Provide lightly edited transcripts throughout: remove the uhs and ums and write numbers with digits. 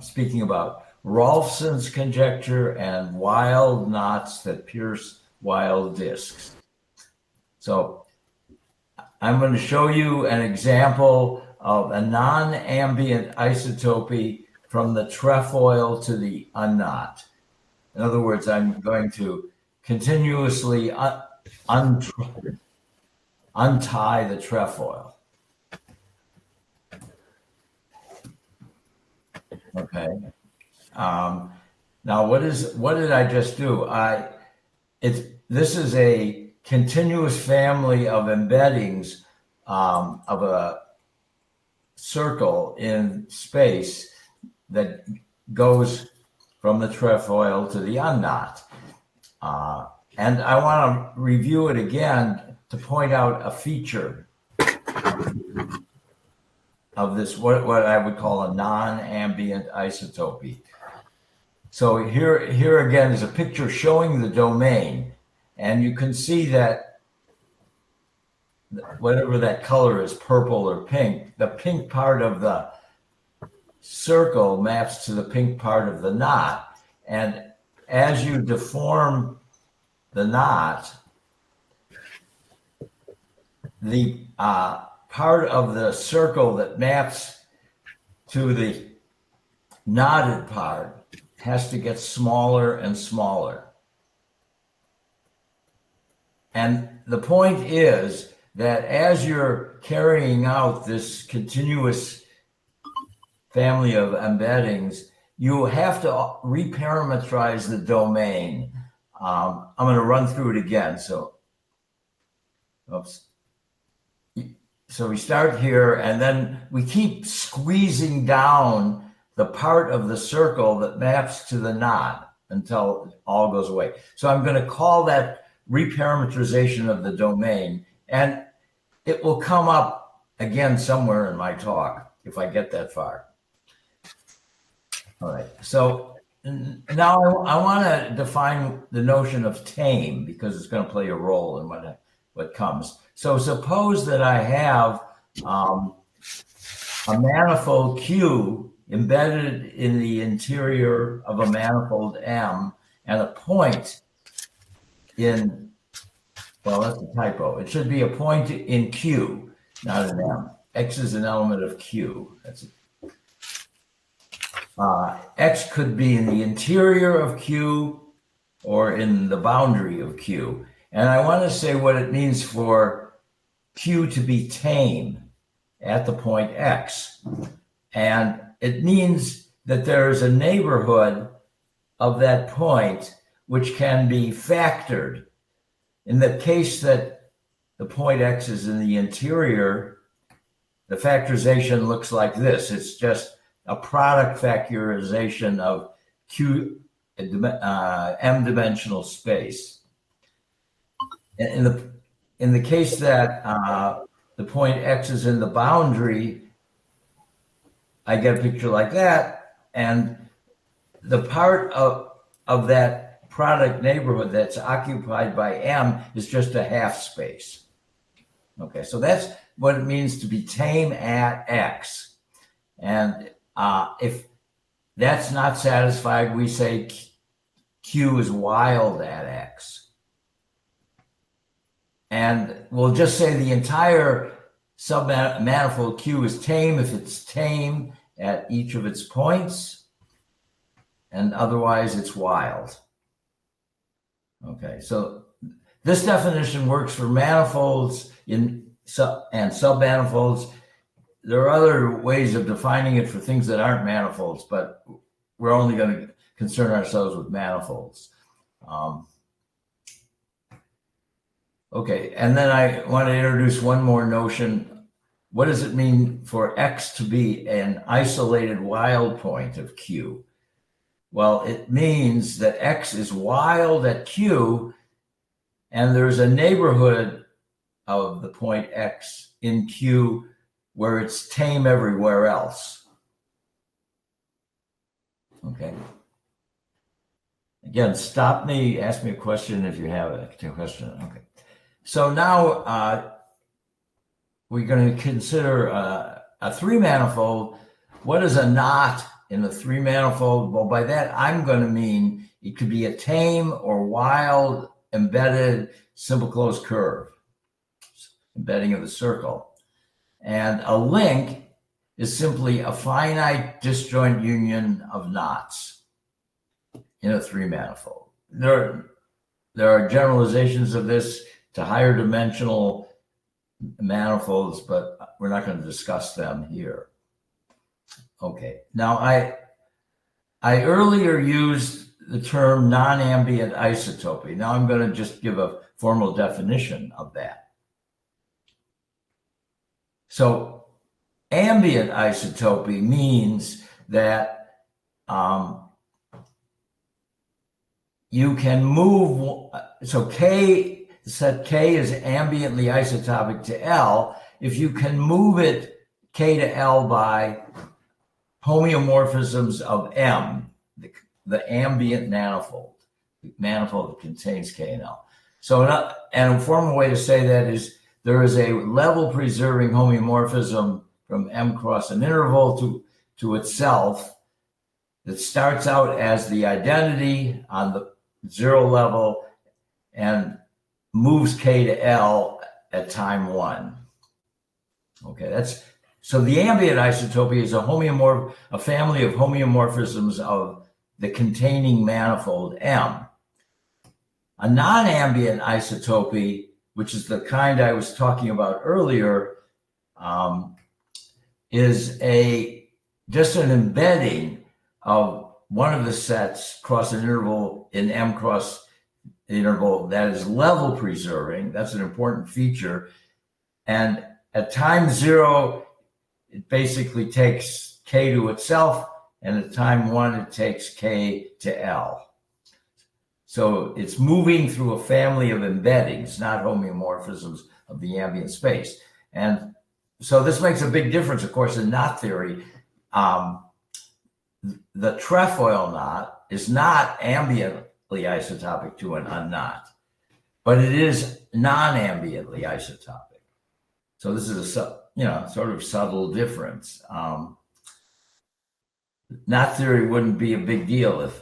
speaking about Rolfsen's conjecture and wild knots that pierce wild disks. So I'm going to show you an example of a non-ambient isotopy from the trefoil to the unknot. In other words, I'm going to continuously untie the trefoil. Okay. Now, what did I just do? This is a continuous family of embeddings of a circle in space that goes from the trefoil to the unknot. And I want to review it again to point out a feature of this, what I would call a non-ambient isotopy. So here again is a picture showing the domain, and you can see that whatever that color is, purple or pink, the pink part of the circle maps to the pink part of the knot. And as you deform the knot, the part of the circle that maps to the knotted part has to get smaller and smaller. And the point is that as you're carrying out this continuous family of embeddings, you have to reparametrize the domain. I'm going to run through it again. So we start here, and then we keep squeezing down the part of the circle that maps to the knot until it all goes away. So I'm going to call that reparametrization of the domain, and it will come up again somewhere in my talk if I get that far. All right, so now I want to define the notion of tame, because it's going to play a role in what comes. So suppose that I have a manifold Q embedded in the interior of a manifold M and a point in, well, that's a typo. It should be a point in Q, not an M. X is an element of Q. That's it. X could be in the interior of Q or in the boundary of Q. And I want to say what it means for Q to be tame at the point X. And it means that there is a neighborhood of that point which can be factored. In the case that the point X is in the interior, the factorization looks like this. It's just a product factorization of Q M-dimensional space. In the case that the point X is in the boundary, I get a picture like that, and the part of that product neighborhood that's occupied by M is just a half space. Okay, so that's what it means to be tame at X. And if that's not satisfied, we say Q is wild at X. And we'll just say the entire submanifold Q is tame if it's tame at each of its points, and otherwise it's wild. Okay, so this definition works for manifolds and submanifolds. There are other ways of defining it for things that aren't manifolds, but we're only going to concern ourselves with manifolds. Okay, and then I want to introduce one more notion. What does it mean for X to be an isolated wild point of Q? Well, it means that X is wild at Q, and there's a neighborhood of the point X in Q where it's tame everywhere else. Okay. Again, stop me, ask me a question if you have a question. Okay. So now we're going to consider a three manifold. What does a knot in the three manifold, well, by that I'm going to mean it could be a tame or wild embedded simple closed curve, embedding of the circle. And a link is simply a finite disjoint union of knots in a three manifold. There are generalizations of this to higher dimensional manifolds, but we're not going to discuss them here. Okay, now I earlier used the term non-ambient isotopy. Now I'm going to just give a formal definition of that. So ambient isotopy means that you can move, so set K is ambiently isotopic to L if you can move it K to L by homeomorphisms of M, the ambient manifold, the manifold that contains K and L. So, and a formal way to say that is there is a level preserving homeomorphism from M cross an interval to itself that starts out as the identity on the zero level and moves K to L at time one. Okay, so the ambient isotopy is a family of homeomorphisms of the containing manifold M. A non-ambient isotopy, which is the kind I was talking about earlier, is just an embedding of one of the sets cross an interval in M cross the interval that is level preserving. That's an important feature. And at time zero, it basically takes K to itself, and at time one, it takes K to L. So it's moving through a family of embeddings, not homeomorphisms of the ambient space. And so this makes a big difference, of course, in knot theory. The trefoil knot is not ambiently isotopic to an unknot, but it is non-ambiently isotopic. So this is a sort of subtle difference. Knot theory wouldn't be a big deal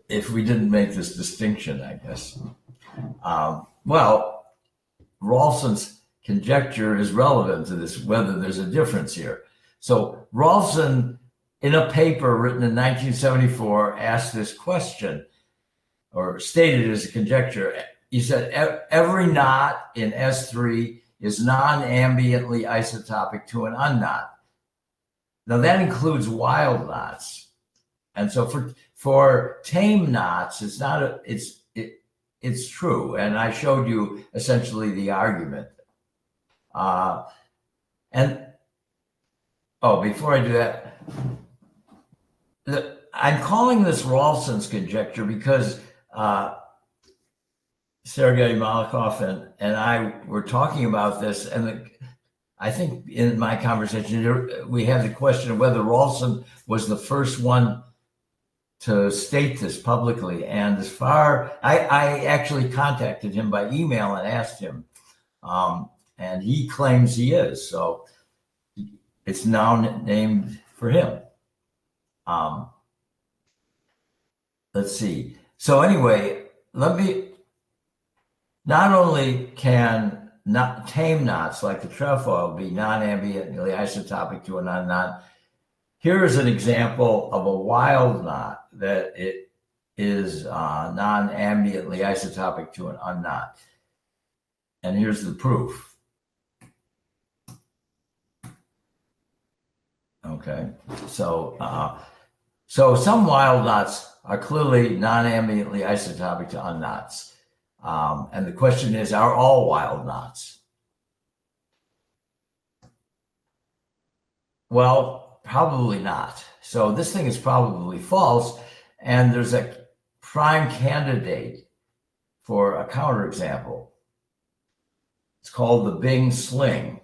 if we didn't make this distinction, I guess. Well, Rolfsen's conjecture is relevant to this, whether there's a difference here. So Rolfsen, in a paper written in 1974, asked this question, or stated as a conjecture. He said, every knot in S3 is non-ambiently isotopic to an unknot. Now that includes wild knots. And so for tame knots, it's true. And I showed you essentially the argument. Before I do that, I'm calling this Rolfsen's conjecture because Sergei Malakhov and I were talking about this, and I think in my conversation we had the question of whether Rolfsen was the first one to state this publicly. And I actually contacted him by email and asked him, and he claims he is. So it's now named for him. Let's see. So anyway, not only can tame knots like the trefoil be non-ambiently isotopic to an unknot, here is an example of a wild knot that it is non-ambiently isotopic to an unknot. And here's the proof. Okay, so some wild knots are clearly non-ambiently isotopic to unknots. And the question is, are all wild knots? Well, probably not. So this thing is probably false. And there's a prime candidate for a counterexample. It's called the Bing sling.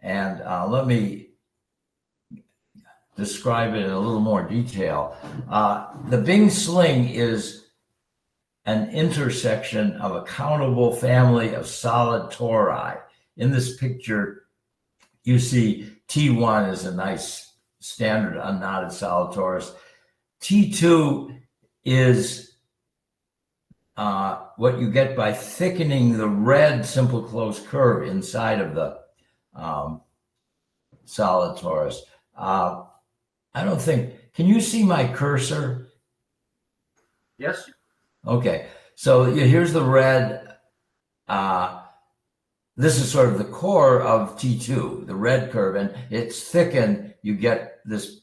And let me describe it in a little more detail. The Bing sling is an intersection of a countable family of solid tori. In this picture, you see T1 is a nice standard unknotted solid torus. T2 is what you get by thickening the red simple closed curve inside of the solid torus. I don't think, can you see my cursor? Yes. Okay, so here's the red. This is sort of the core of T2, the red curve, and it's thickened. You get this,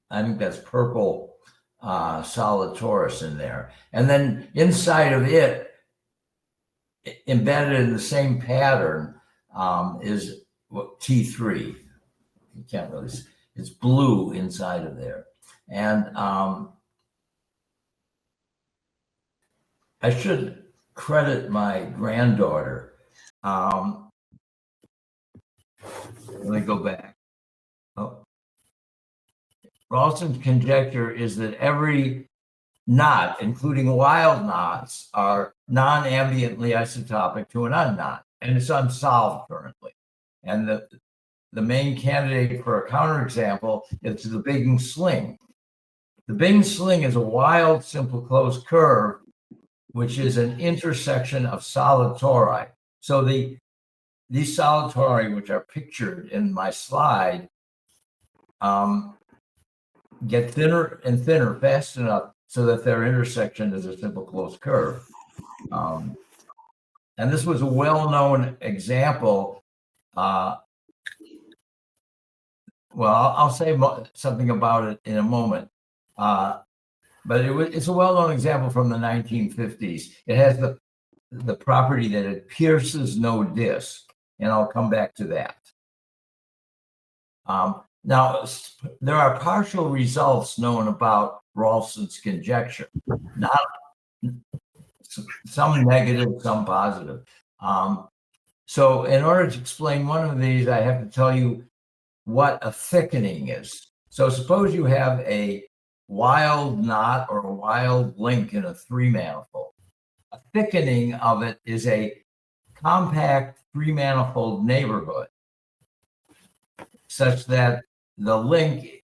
I think that's purple solid torus in there. And then inside of it, embedded in the same pattern, is T3. You can't really see. It's blue inside of there. And I should credit my granddaughter. Let me go back. Oh. Rolfsen's conjecture is that every knot, including wild knots, are non-ambiently isotopic to an unknot, and it's unsolved currently. And the main candidate for a counterexample is the Bing sling. The Bing sling is a wild simple closed curve, which is an intersection of solid tori. So these solid tori, which are pictured in my slide, get thinner and thinner fast enough so that their intersection is a simple closed curve. And this was a well-known example. Well, I'll say something about it in a moment. But it's a well-known example from the 1950s. It has the property that it pierces no disk, and I'll come back to that. Now, there are partial results known about Rolfsen's conjecture, not some negative, some positive. So in order to explain one of these, I have to tell you what a thickening is. So suppose you have a wild knot or a wild link in a three manifold. A thickening of it is a compact three manifold neighborhood such that the link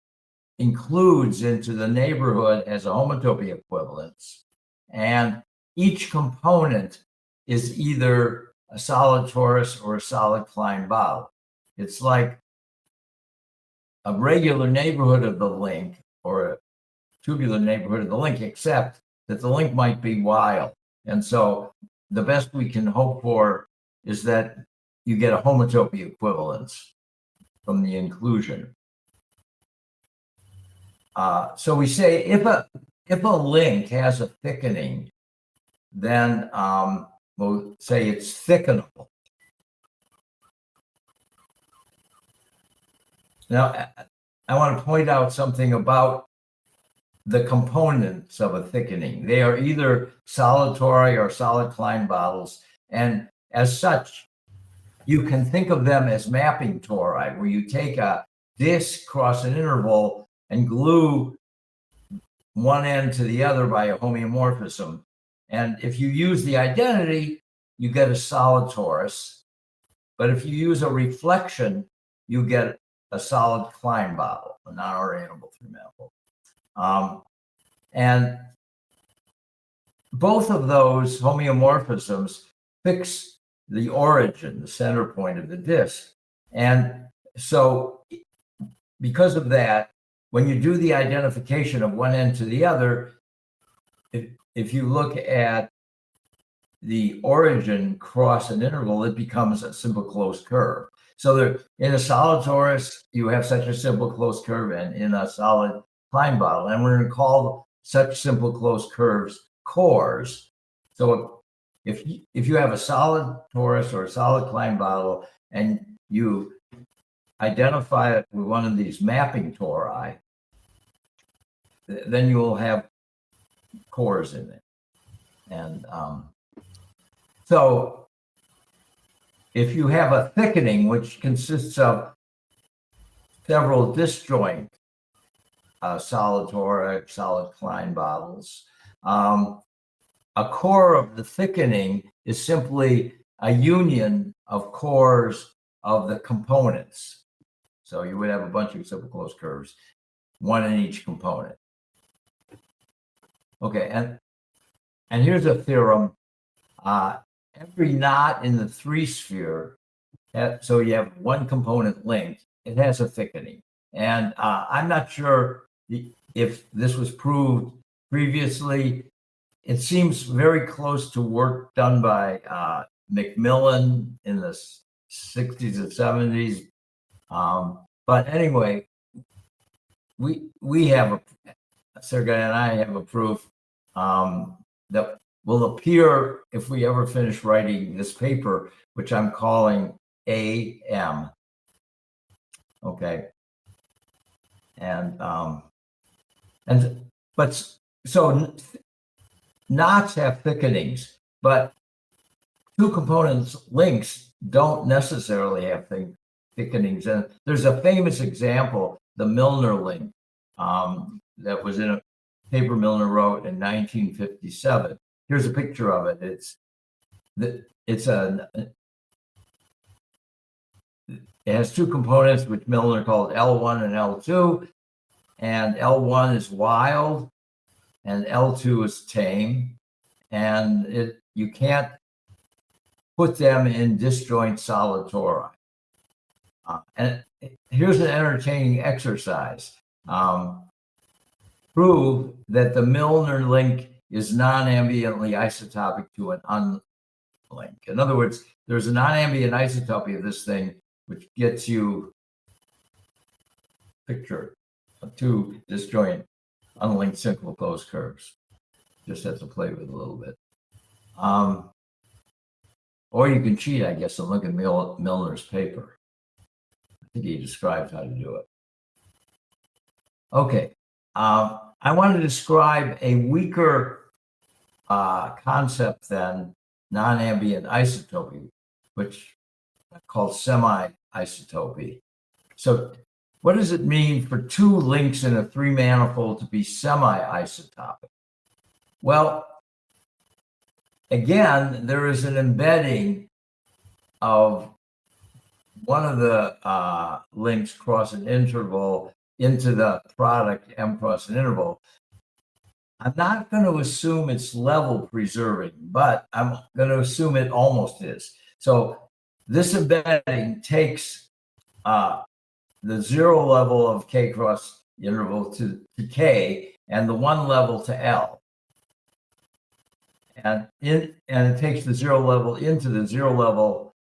includes into the neighborhood as a homotopy equivalence, and each component is either a solid torus or a solid Klein bottle. It's like a regular neighborhood of the link or a tubular neighborhood of the link, except that the link might be wild. And so the best we can hope for is that you get a homotopy equivalence from the inclusion. So we say if a link has a thickening, then we'll say it's thickenable. Now, I want to point out something about the components of a thickening. They are either solid tori or solid Klein bottles, and as such, you can think of them as mapping tori, where you take a disk across an interval and glue one end to the other by a homeomorphism. And if you use the identity, you get a solid torus. But if you use a reflection, you get a solid Klein bottle, a non-orientable three manifold. And both of those homeomorphisms fix the origin, the center point of the disk. And so because of that, when you do the identification of one end to the other, if you look at the origin cross an interval, it becomes a simple closed curve. So there, in a solid torus, you have such a simple closed curve, and in a solid Klein bottle, and we're going to call such simple closed curves cores. So if you have a solid torus or a solid Klein bottle, and you identify it with one of these mapping tori, then you will have cores in it. And so if you have a thickening, which consists of several disjoint solid tori, solid Klein bottles, a core of the thickening is simply a union of cores of the components. So you would have a bunch of simple closed curves, one in each component. Okay, and here's a theorem. Every knot in the three-sphere, so you have one component linked, it has a thickening. And I'm not sure if this was proved previously. It seems very close to work done by Macmillan in the 60s and 70s. But anyway, we have Sergey and I have a proof that will appear if we ever finish writing this paper, which I'm calling AM. Okay. But so knots have thickenings, but two components links don't necessarily have thickenings. And there's a famous example, the Milner link, that was in a paper Milner wrote in 1957. Here's a picture of it. It has two components, which Milner called L1 and L2, and L1 is wild, and L2 is tame, and you can't put them in disjoint solid tori. And here's an entertaining exercise. Prove that the Milner link is non-ambiently isotopic to an unlink. In other words, there's a non-ambient isotopy of this thing, which gets you picture of two disjoint unlinked simple closed curves. Just have to play with it a little bit. Or you can cheat, I guess, and look at Milner's paper. I think he describes how to do it. Okay. I want to describe a weaker concept than non-ambient isotopy, which I call semi-isotopy. So what does it mean for two links in a three-manifold to be semi-isotopic? Well, again, there is an embedding of one of the links cross an interval into the product M cross an interval. I'm not going to assume it's level preserving, but I'm going to assume it almost is. So this embedding takes the zero level of K cross interval to K and the one level to L. And it takes the zero level into the zero level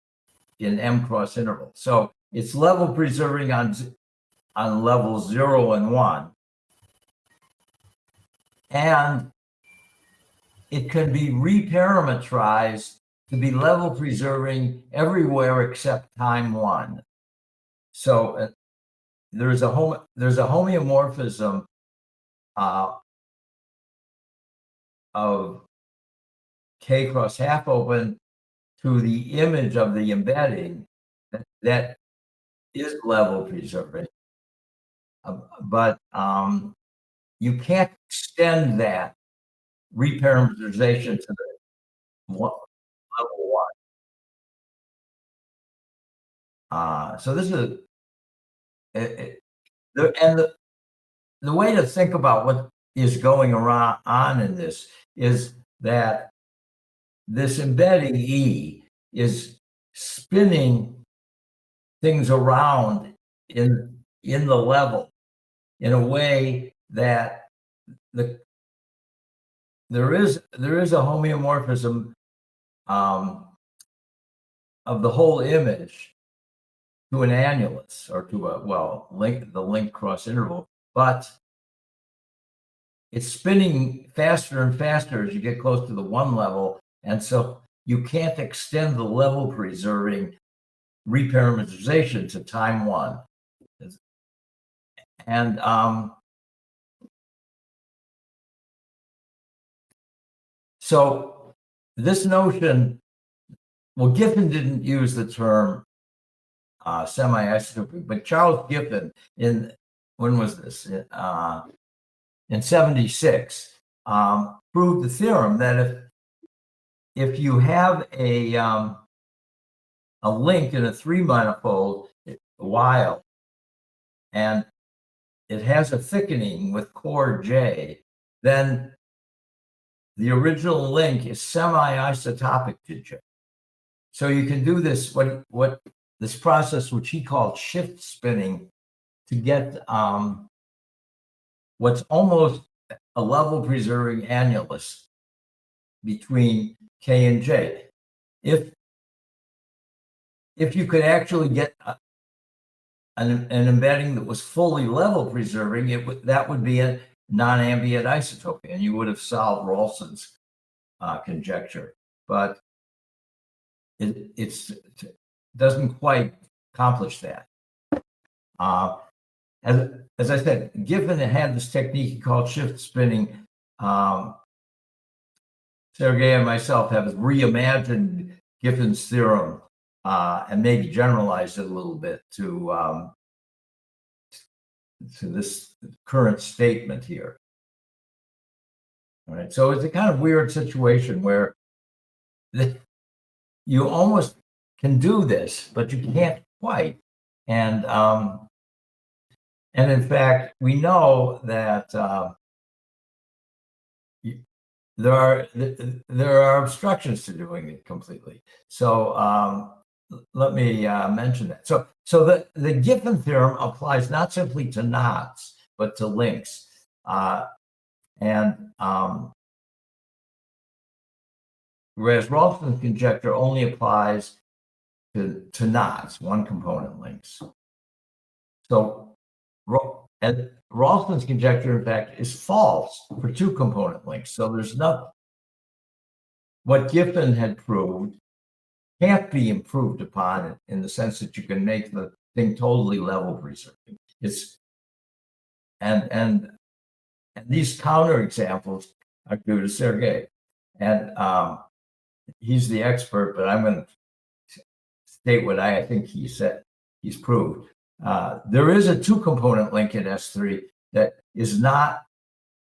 in M cross interval. So it's level preserving on levels 0 and 1. And it can be reparametrized to be level preserving everywhere except time 1. So there's a homeomorphism of K cross half open to the image of the embedding that is level preserving. But you can't extend that reparameterization to the level 1. So this is the way to think about what is going on in this is that this embedding E is spinning things around in the level in a way that there is a homeomorphism of the whole image to an annulus or to the link cross interval, but it's spinning faster and faster as you get close to the one level, and so you can't extend the level preserving reparameterization to time 1. And so this notion, well, Giffen didn't use the term semi-isotopy, but Charles Giffen when was this? In 76, proved the theorem that if you have a link in a three manifold, while and it has a thickening with core J, then the original link is semi-isotopic to J. So you can do this, what this process, which he called shift spinning, to get what's almost a level preserving annulus between K and J. If you could actually get an embedding that was fully level preserving, that would be a non-ambient isotope, and you would have solved Rolfsen's conjecture. But it doesn't quite accomplish that. As I said, Giffen had this technique called shift spinning. Sergei and myself have reimagined Giffen's theorem and maybe generalized it a little bit to this current statement here. All right, so it's a kind of weird situation where you almost can do this, but you can't quite. And in fact, we know that there are obstructions to doing it completely. So let me mention that. So the Giffen theorem applies not simply to knots, but to links. Whereas Rolfsen's conjecture only applies to knots, one component links. So and Rolfsen's conjecture, in fact, is false for two component links. So there's what Giffen had proved can't be improved upon in the sense that you can make the thing totally level preserving. And these counterexamples are due to Sergei. And he's the expert, but I'm going to state what I think he said he's proved. There is a two-component link in S3 that is not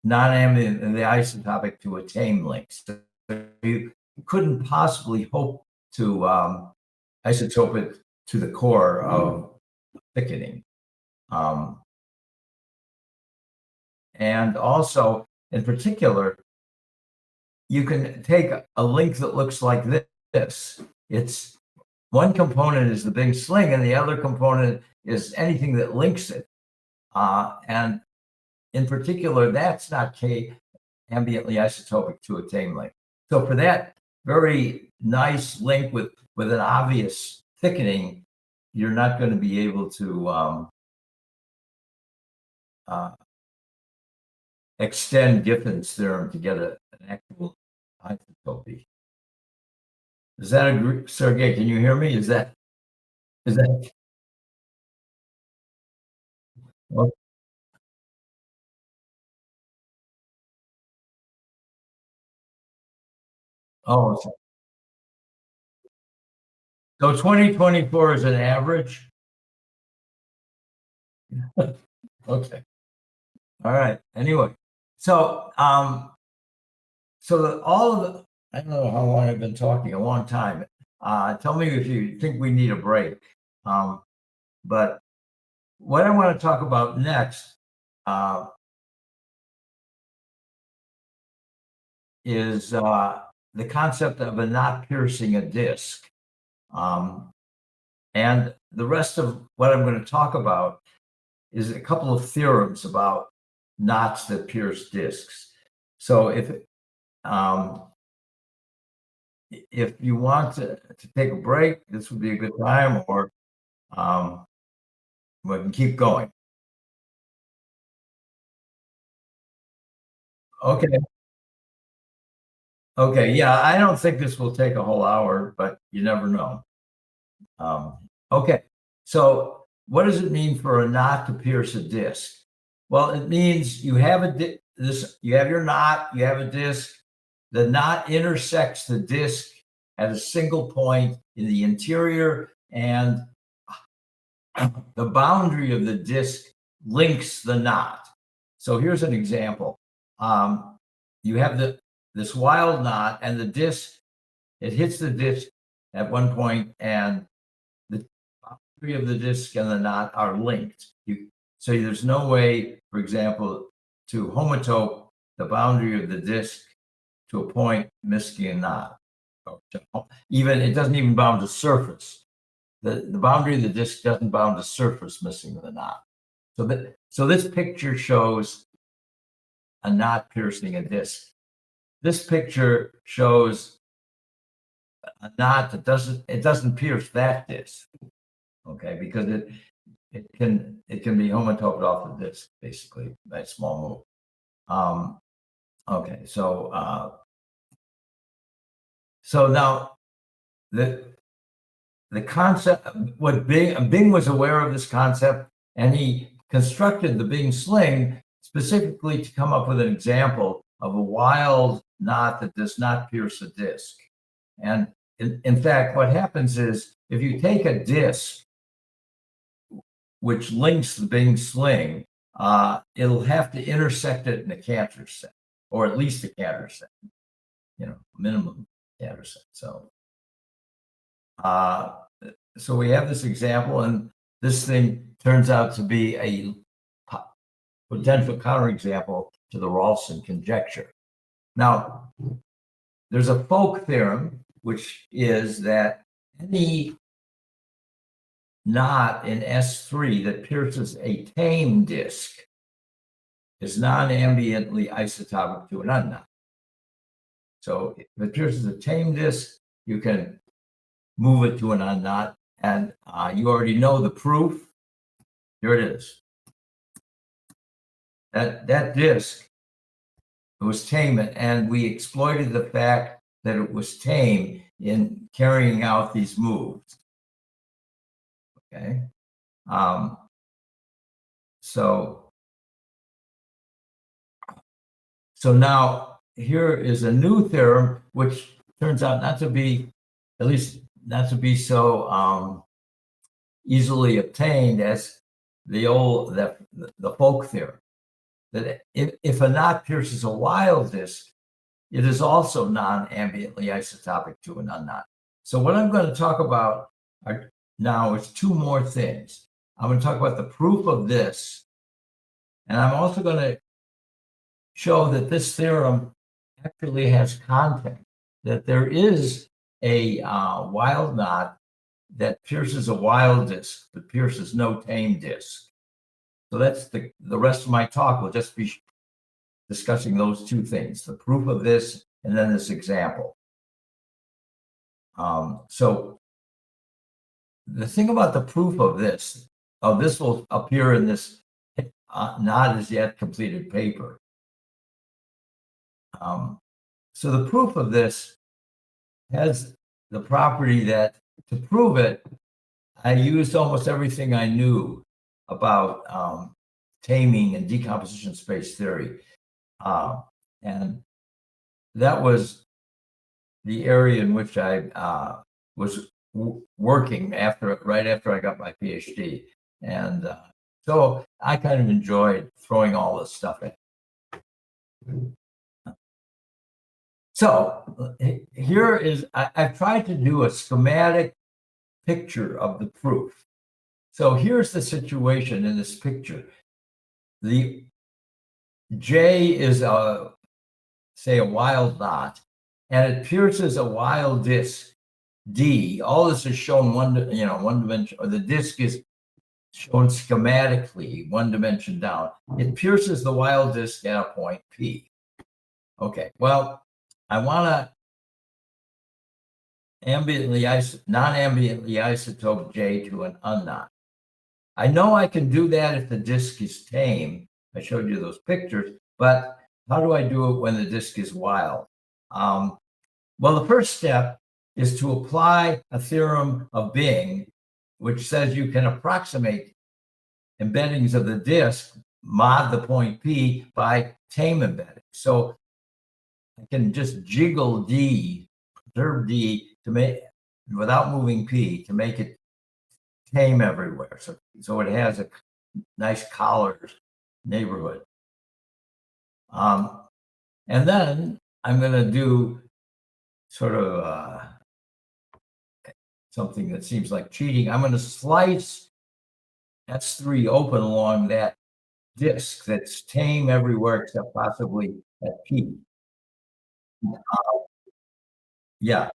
non-ambient in the isotopic to a tame link. So you couldn't possibly hope to isotope it to the core of thickening. And also, in particular, you can take a link that looks like this. It's one component is the big sling, and the other component is anything that links it. And in particular, that's not K ambiently isotopic to a tame link. So for that very nice link with an obvious thickening, you're not going to be able to extend Giffen's theorem to get an actual isotopy. Does that agree, Sergei? Can you hear me? Is that? Well, oh, so 2024 is an average. Okay. All right. Anyway, so all of the, I don't know how long I've been talking, a long time. Tell me if you think we need a break. But what I want to talk about next is the concept of a knot piercing a disc. And the rest of what I'm going to talk about is a couple of theorems about knots that pierce discs. So if you want to take a break, this would be a good time, or we can keep going. Okay. Okay. Yeah, I don't think this will take a whole hour, but you never know. Okay. So what does it mean for a knot to pierce a disc? Well, it means you have you have your knot, you have a disc. The knot intersects the disc at a single point in the interior, and the boundary of the disc links the knot. So here's an example. You have this wild knot, and the disc, it hits the disc at one point, and the boundary of the disc and the knot are linked. So there's no way, for example, to homotope the boundary of the disk to a point missing a knot. Even it doesn't even bound the surface. The boundary of the disk doesn't bound the surface missing the knot. So this picture shows a knot piercing a disk. This picture shows a knot that doesn't pierce that disk. Okay, because it can be homotoped off the disk basically by a small move. Okay, so now the concept, what Bing was aware of this concept, and he constructed the Bing sling specifically to come up with an example of a wild knot that does not pierce a disk. And in fact, what happens is if you take a disk which links the Bing sling, it'll have to intersect it in a Cantor set, or at least a Cantor set, minimum Cantor set. So we have this example, and this thing turns out to be a potential counterexample to the Rolfsen conjecture. Now, there's a folk theorem, which is that any knot in S3 that pierces a tame disk is non-ambiently isotopic to an unknot. So if it pierces a tame disk, you can move it to an unknot, and you already know the proof. Here it is. That disk, it was tame, and we exploited the fact that it was tame in carrying out these moves. Okay, so now here is a new theorem which turns out not to be, at least not to be so easily obtained as the folk theorem. That if a knot pierces a wild disk, it is also non-ambiently isotopic to an unknot. So what I'm going to talk about now is two more things. I'm going to talk about the proof of this, and I'm also going to show that this theorem actually has content, that there is a wild knot that pierces a wild disk, but pierces no tame disk. So that's the rest of my talk will just be discussing those two things, the proof of this and then this example. So the thing about the proof of this will appear in this not as yet completed paper. So the proof of this has the property that to prove it, I used almost everything I knew about taming and decomposition space theory. And that was the area in which I was working right after I got my PhD. And so I kind of enjoyed throwing all this stuff in. So here is, I've tried to do a schematic picture of the proof. So here's the situation in this picture. The J is say a wild knot, and it pierces a wild disk D. All this is shown one dimension, or the disk is shown schematically one dimension down. It pierces the wild disk at a point P. Okay, well, I want to non-ambiently isotope J to an unknot. I know I can do that if the disk is tame. I showed you those pictures, but how do I do it when the disk is wild? Well, the first step is to apply a theorem of Bing, which says you can approximate embeddings of the disk mod the point P by tame embedding. So I can just jiggle D, perturb D to make, without moving P, to make it tame everywhere. So it has a nice collared neighborhood. And then I'm going to do sort of something that seems like cheating. I'm going to slice S3 open along that disk that's tame everywhere except possibly at P. Yeah,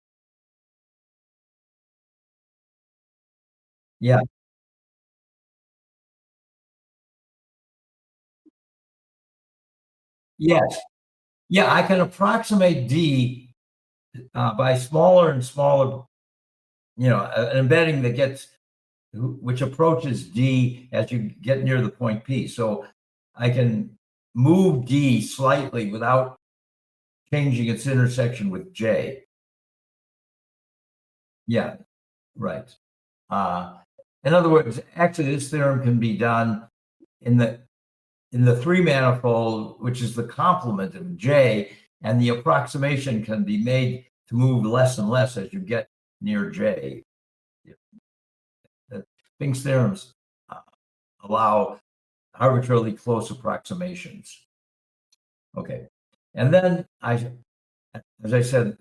yeah, yes. Yeah, I can approximate D by smaller and smaller, an embedding that gets, which approaches D as you get near the point P. So I can move D slightly without changing its intersection with J. Yeah, right. In other words, actually, this theorem can be done in the three manifold, which is the complement of J, and the approximation can be made to move less and less as you get near J. Fink's theorems allow arbitrarily close approximations. Okay, and then as I said,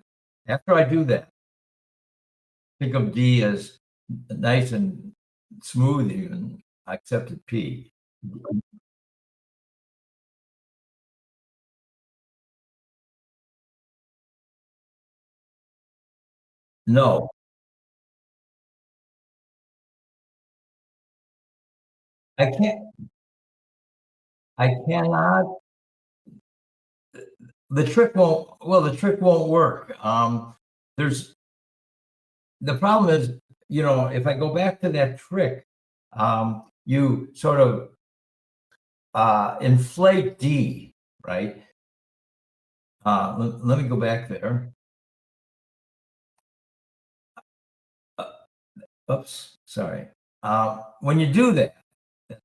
after I do that, think of D as nice and smooth, even I accepted P. No, I can't. I cannot. The trick won't. Well, the trick won't work. There's the problem is, if I go back to that trick, you sort of inflate D, right? Let me go back there. Oops, sorry. When you do that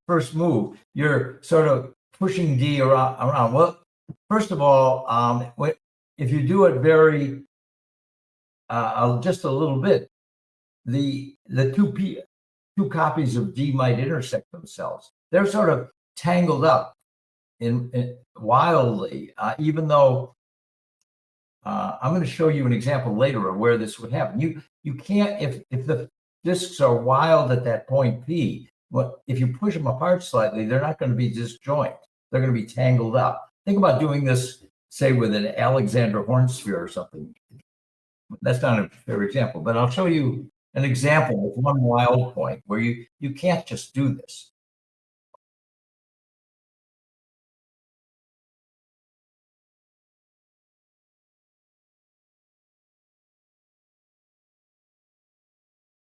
first move, you're sort of pushing D around. Well, first of all, if you do it very just a little bit, the two copies of D might intersect themselves. They're sort of tangled up in wildly, even though I'm going to show you an example later of where this would happen. You can't, if the disks are wild at that point P, if you push them apart slightly, they're not going to be disjoint. They're going to be tangled up. Think about doing this, say, with an Alexander horn sphere or something. That's not a fair example, but I'll show you an example with one wild point where you can't just do this.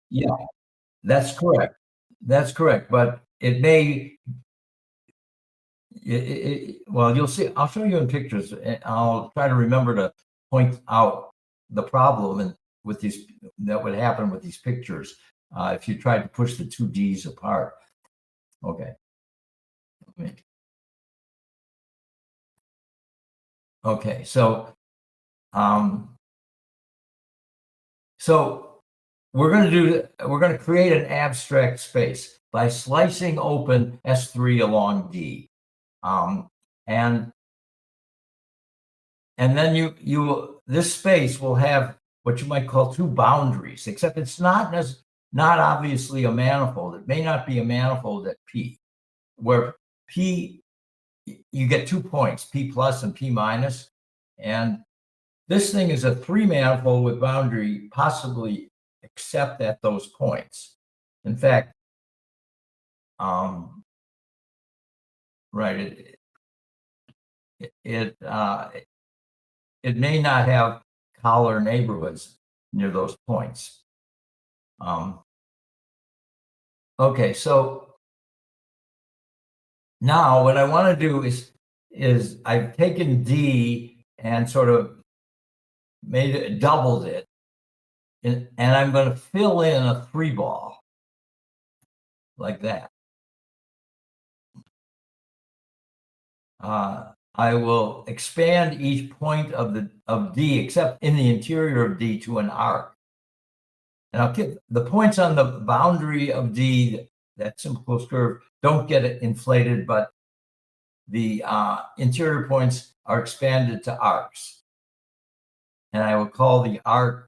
Yeah, that's correct. That's correct. But it may, well, you'll see. I'll show you in pictures. And I'll try to remember to point out the problem and with these that would happen with these pictures if you tried to push the two Ds apart. Okay. Okay. So we're going to create an abstract space by slicing open S3 along D. And then this space will have what you might call two boundaries, except it's not obviously a manifold. It may not be a manifold at P, where P, you get 2 points, P plus and P minus. And this thing is a three manifold with boundary, possibly except at those points. In fact, right, it may not have collar neighborhoods near those points. Okay, so now what I want to do is I've taken D and sort of doubled it, and I'm going to fill in a 3-ball like that. I will expand each point of D, except in the interior of D, to an arc. And I'll get the points on the boundary of D, that simple closed curve, don't get it inflated, but the interior points are expanded to arcs. And I will call the arc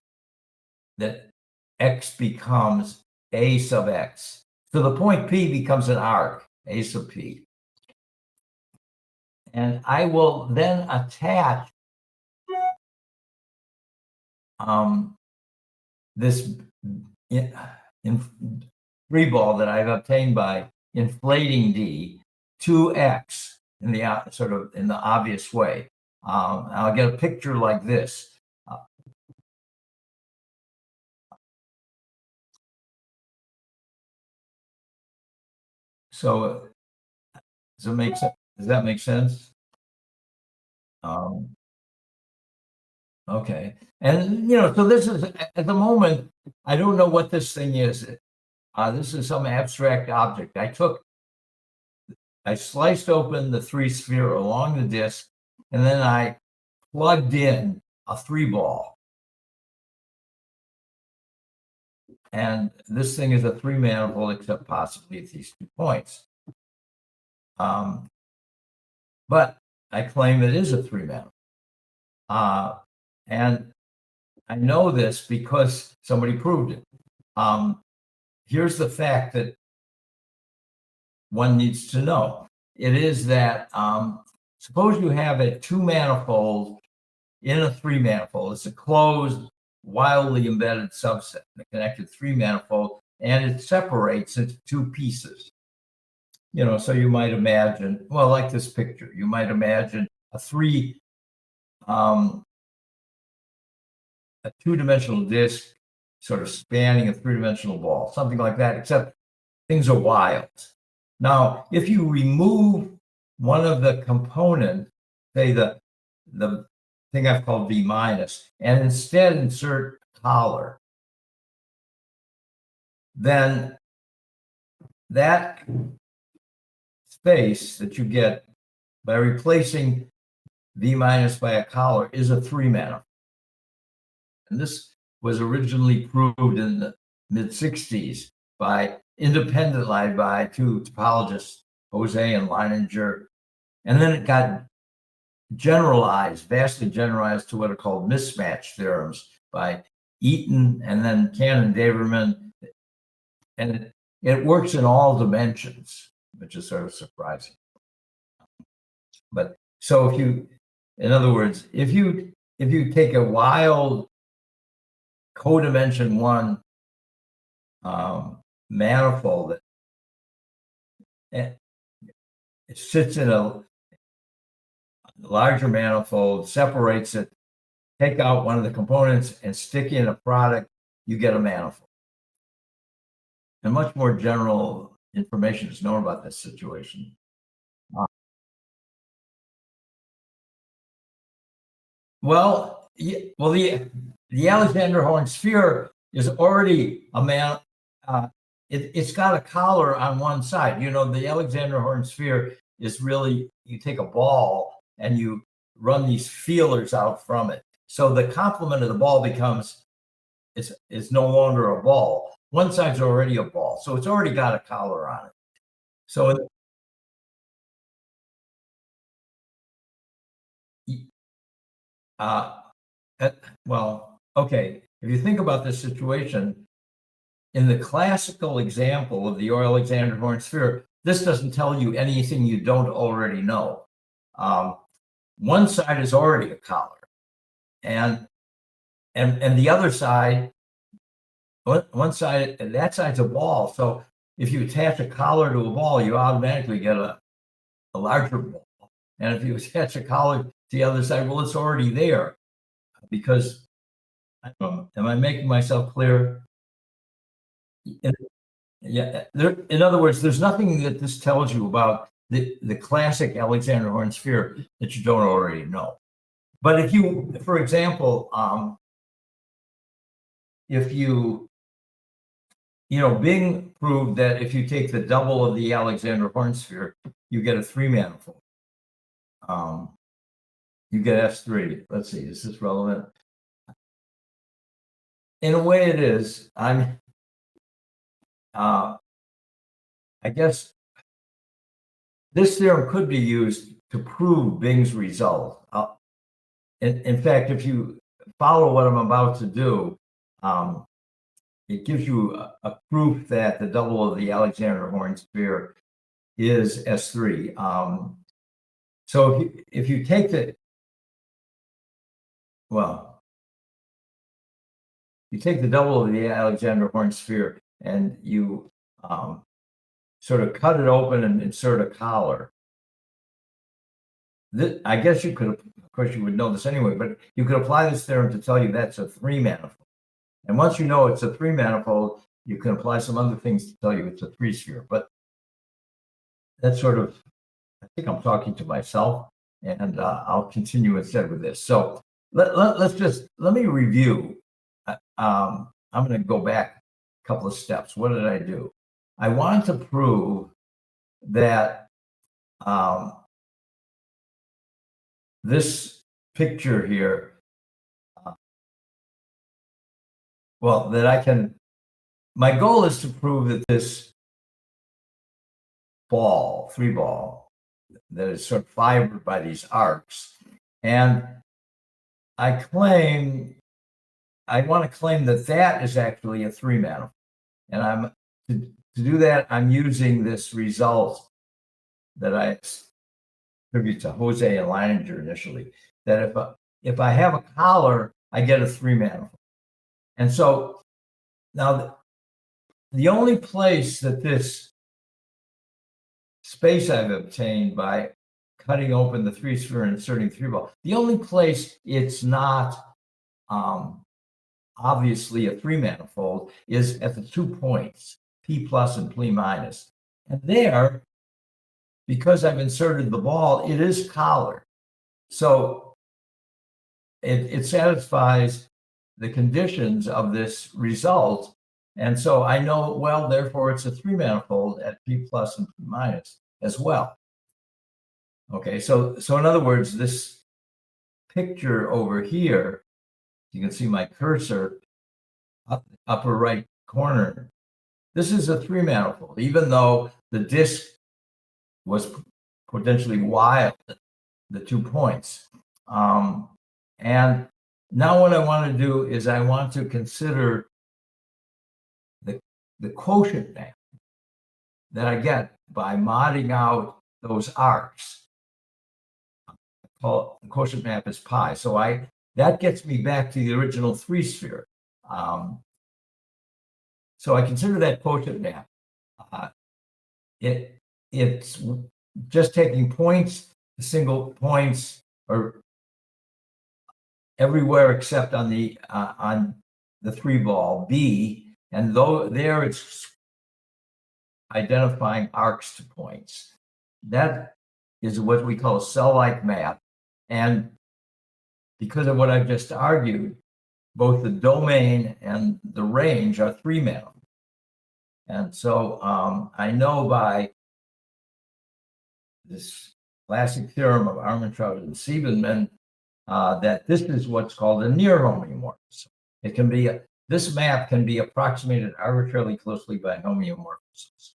that X becomes A sub X. So the point P becomes an arc, A sub P. And I will then attach this free ball that I've obtained by inflating D to X in the sort of in the obvious way. I'll get a picture like this. So does it make sense? Does that make sense? Okay. And, you know, so this is, at the moment, I don't know what this thing is. This is some abstract object. I sliced open the 3-sphere along the disk, and then I plugged in a 3-ball. And this thing is a 3-manifold, except possibly at these 2 points. But I claim it is a 3-manifold. And I know this because somebody proved it. Here's the fact that one needs to know. It is that suppose you have a 2-manifold in a 3-manifold. It's a closed, wildly embedded subset, a connected 3-manifold, and it separates into 2 pieces. You know, so you might imagine, well, like this picture, you might imagine a 2-dimensional disk sort of spanning a 3-dimensional ball, something like that, except things are wild. Now, if you remove one of the components, say the thing I've called V minus, and instead insert a collar, then that space that you get by replacing V minus by a collar is a 3-manifold. And this was originally proved in the mid-60s independently by 2 topologists, Jose and Leininger. And then it got generalized, vastly generalized to what are called mismatch theorems by Eaton and then Cannon-Daverman. And it works in all dimensions, which is sort of surprising. But so in other words, if you take a wild codimension 1 manifold that it sits in a larger manifold, separates it, take out one of the components and stick in a product, you get a manifold. And much more general information is known about this situation. The Alexander Horn sphere is already it's got a collar on one side. You know, the Alexander Horn sphere is really, you take a ball and you run these feelers out from it. So the complement of the ball becomes, it's no longer a ball. One side's already a ball, so it's already got a collar on it. So well, okay, if you think about this situation, in the classical example of the Alexander Horn sphere, this doesn't tell you anything you don't already know. One side is already a collar, and the other side, one side, that side's a ball. So if you attach a collar to a ball, you automatically get a larger ball. And if you attach a collar to the other side, well, it's already there. Because, am I making myself clear? In other words, there's nothing that this tells you about the classic Alexander Horn sphere that you don't already know. But if you, for example, Bing proved that if you take the double of the Alexander Horn sphere, you get a 3-manifold. You get S3. Let's see, is this relevant? In a way it is. I guess this theorem could be used to prove Bing's result. In fact, if you follow what I'm about to do, it gives you a proof that the double of the Alexander Horn sphere is S3. So if you take you take the double of the Alexander Horn sphere and you sort of cut it open and insert a collar. I guess you could, of course, you would know this anyway, but you could apply this theorem to tell you that's a 3-manifold. And once you know it's a 3-manifold, you can apply some other things to tell you it's a 3-sphere. But that's sort of, I think I'm talking to myself, and I'll continue instead with this. So let me review. I'm going to go back a couple of steps. What did I do? I want to prove that this picture here, that I can, my goal is to prove that this ball, 3-ball, that is sort of fibered by these arcs. And I want to claim that that is actually a 3-manifold. And to do that, I'm using this result that I attribute to Jose and Leininger initially, that if I have a collar, I get a 3-manifold. And so now the only place that this space I've obtained by cutting open the 3-sphere and inserting 3-ball, the only place it's not obviously a 3-manifold is at the 2 points, P plus and P minus. And there, because I've inserted the ball, it is collared. So it satisfies the conditions of this result. And so I know, well, therefore it's a 3-manifold at P plus and P minus as well. Okay, so in other words, this picture over here, you can see my cursor, upper right corner, this is a 3-manifold, even though the disk was potentially wild at the 2 points. And now what I want to do is I want to consider the quotient map that I get by modding out those arcs. The quotient map is pi. So that gets me back to the original 3-sphere. So I consider that quotient map. It's just taking points, single points, or everywhere except on the 3-ball B, and though there it's identifying arcs to points. That is what we call a cell-like map, and because of what I've just argued, both the domain and the range are 3-manifold. And so I know by this classic theorem of Armantrout and Siebenmann that this is what's called a near homeomorphism. It can be this map can be approximated arbitrarily closely by homeomorphisms.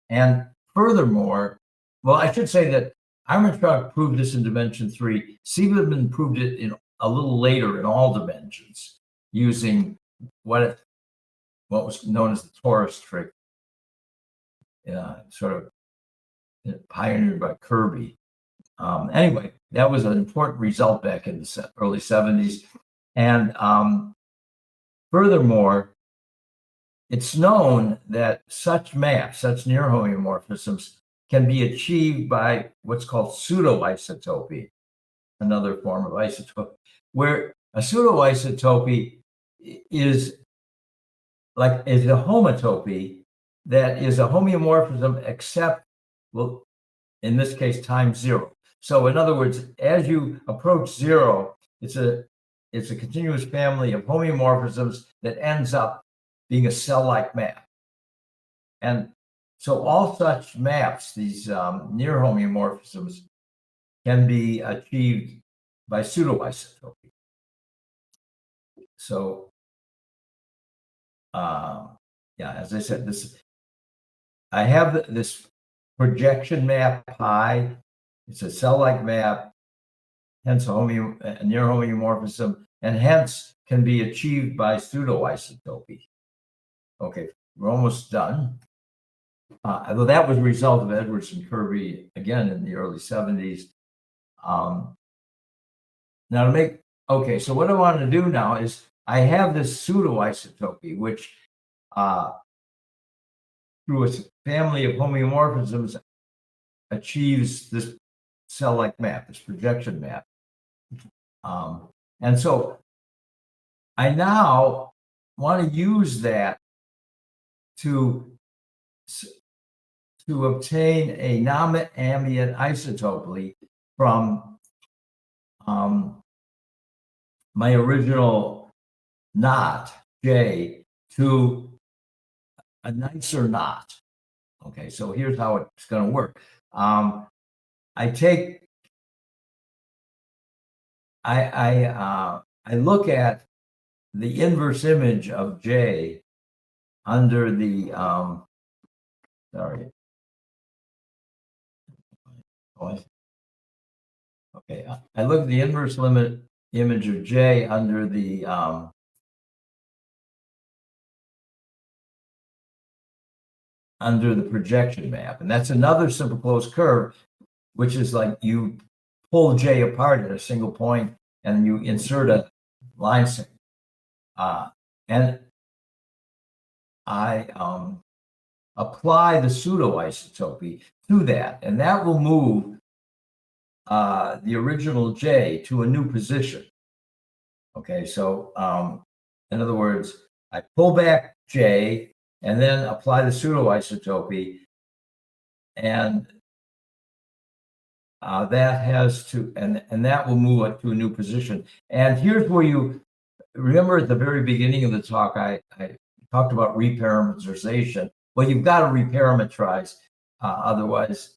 And furthermore, well, I should say that Armantrout proved this in dimension 3. Siebenmann proved it a little later in all dimensions using what was known as the torus trick, sort of pioneered by Kirby. Anyway, that was an important result back in the early 70s. And furthermore, it's known that such maps, such near homeomorphisms, can be achieved by what's called pseudoisotopy, another form of isotopy, where a pseudoisotopy is a homotopy that is a homeomorphism except, well, in this case, times 0. So in other words, as you approach 0, it's a continuous family of homeomorphisms that ends up being a cell-like map. And so all such maps, these near homeomorphisms, can be achieved by pseudoisotopy. So, as I said, I have this projection map pi. It's a cell-like map, hence a near homeomorphism, and hence can be achieved by pseudoisotopy. Okay, we're almost done. Although that was a result of Edwards and Kirby again in the early 70s. Now to make, okay, so what I want to do now is I have this pseudo-isotopy, which through a family of homeomorphisms achieves this cell-like map, this projection map. And so I now want to use that to obtain a non-ambient isotopy from my original knot, J, to a nicer knot. Okay, so here's how it's going to work. I look at the inverse image of J under the okay, I look at the inverse image of J under the projection map, and that's another simple closed curve, which is like you pull J apart at a single point and you insert a line segment. And I apply the pseudo-isotopy to that, and that will move the original J to a new position. Okay, so in other words, I pull back J and then apply the pseudo-isotopy, and that has to, and that will move it to a new position. And here's where you remember at the very beginning of the talk, I talked about reparameterization. Well, you've got to reparameterize, otherwise,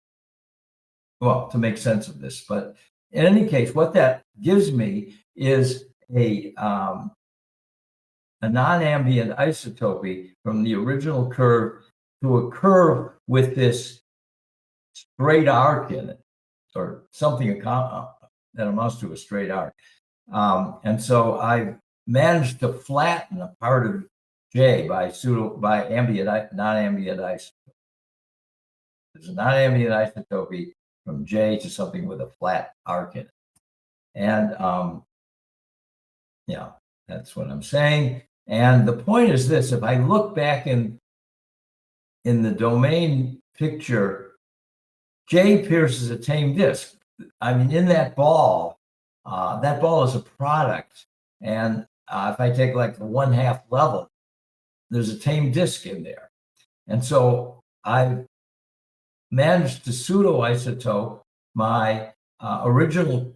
well, to make sense of this. But in any case, what that gives me is a non-ambient isotopy from the original curve to a curve with this straight arc in it, or something that amounts to a straight arc. And so I managed to flatten a part of J by non-ambient isotopy. There's a non-ambient isotopy from J to something with a flat arc in it. And yeah, that's what I'm saying. And the point is this: if I look back in the domain picture, J pierces a tame disk. I mean, in that ball is a product. And if I take like the 1/2 level, there's a tame disk in there. And so I managed to pseudo-isotope my original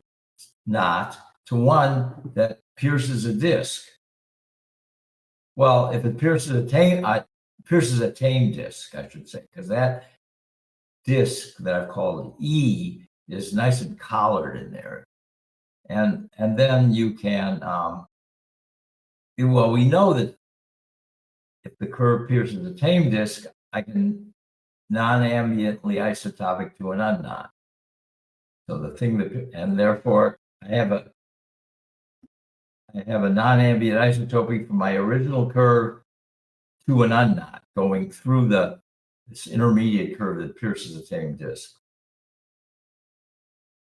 knot to one that pierces a disk. Well, if it pierces a tame disk, I should say, because that disk that I've called E is nice and collared in there. And then you can, well, we know that if the curve pierces a tame disk, I can non-ambiently isotopic to an unknot. So the thing that, and therefore I have a non-ambient isotopy from my original curve to an unknot going through this intermediate curve that pierces a tame disk.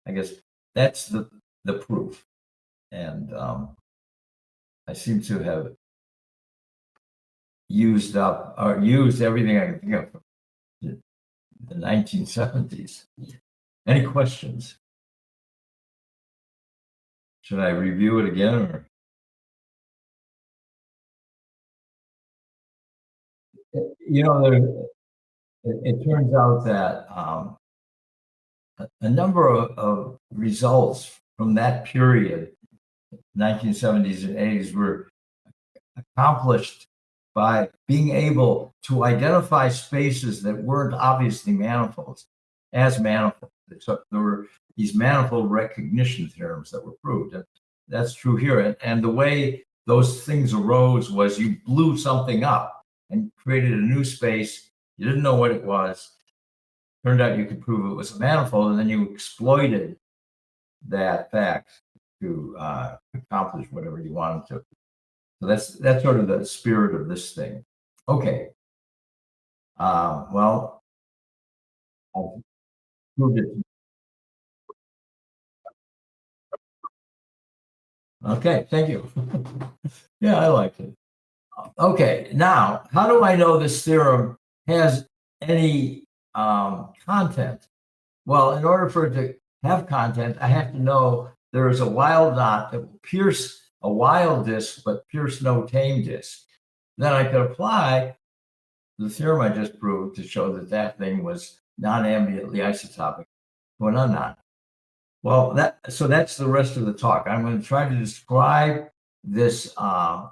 I guess that's the proof. And I seem to have used everything I can think of from the 1970s. Any questions? Should I review it again, or? You know, it turns out that a number of results from that period, 1970s and 80s, were accomplished by being able to identify spaces that weren't obviously manifolds as manifolds. So there were these manifold recognition theorems that were proved. And that's true here. And the way those things arose was you blew something up and created a new space. You didn't know what it was. Turned out you could prove it was a manifold, and then you exploited that fact to accomplish whatever you wanted to. So that's sort of the spirit of this thing. Okay. Well, I've proved it. Okay, thank you. Yeah, I liked it. Okay, now, how do I know this theorem has any content? Well, in order for it to have content, I have to know there is a wild dot that will pierce a wild disk, but pierce no tame disk. Then I could apply the theorem I just proved to show that that thing was non-ambiently isotopic to an unknown. Well, so that's the rest of the talk. I'm going to try to describe this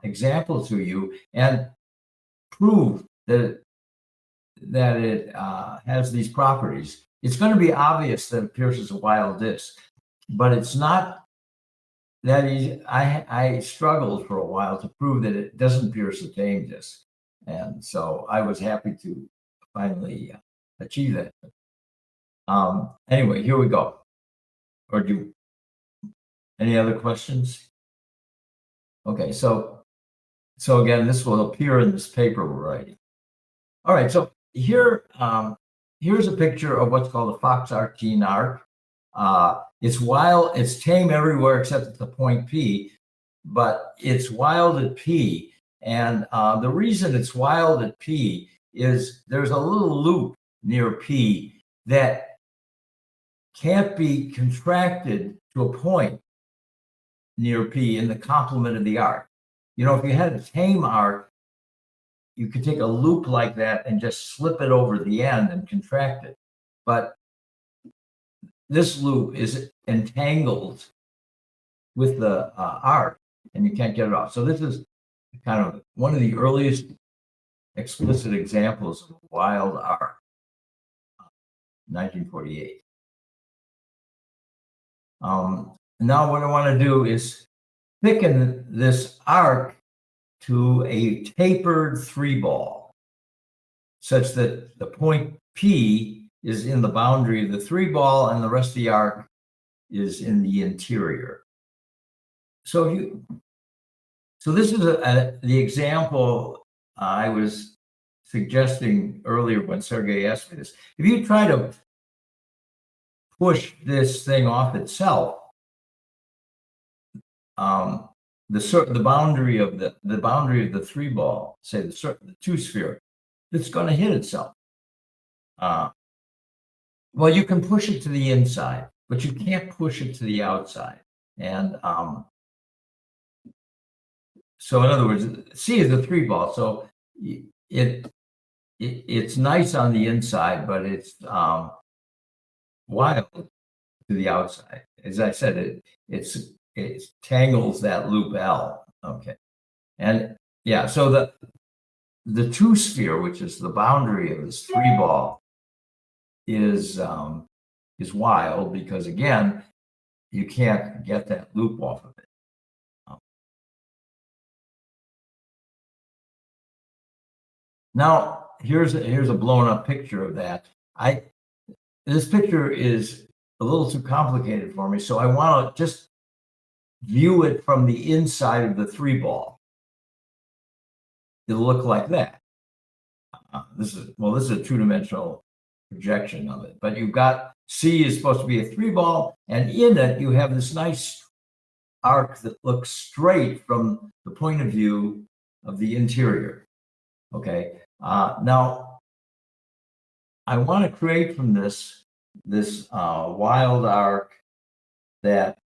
example to you and prove that it has these properties. It's going to be obvious that it pierces a wild disk, but it's not that easy. I struggled for a while to prove that it doesn't pierce a tame disk, and so I was happy to finally achieve that. Anyway, here we go. Or any other questions? Okay, so again, this will appear in this paper we're writing. All right, so here's a picture of what's called a Fox-Artin arc. It's wild, it's tame everywhere except at the point P, but it's wild at P. And the reason it's wild at P is there's a little loop near P that can't be contracted to a point near P in the complement of the arc. You know, if you had a tame arc, you could take a loop like that and just slip it over the end and contract it. But this loop is entangled with the arc and you can't get it off. So this is kind of one of the earliest explicit examples of a wild arc, 1948. Now what I want to do is thicken this arc to a tapered 3-ball such that the point P is in the boundary of the 3-ball and the rest of the arc is in the interior. So this is the example I was suggesting earlier when Sergey asked me this. If you try to push this thing off itself, the boundary of the 3-ball, say the 2-sphere, it's going to hit itself. Well, you can push it to the inside, but you can't push it to the outside. And so, in other words, C is a 3-ball, so it's nice on the inside, but it's wild to the outside. As I said, it tangles that loop L. Okay, and yeah, so the 2-sphere, which is the boundary of this 3-ball, is wild because again, you can't get that loop off of it. Now here's a blown up picture of that. This picture is a little too complicated for me, so I want to just view it from the inside of the 3-ball. It'll look like that. This is a 2-dimensional projection of it, but you've got C is supposed to be a 3-ball, and in it you have this nice arc that looks straight from the point of view of the interior. Okay, now I want to create from this wild arc that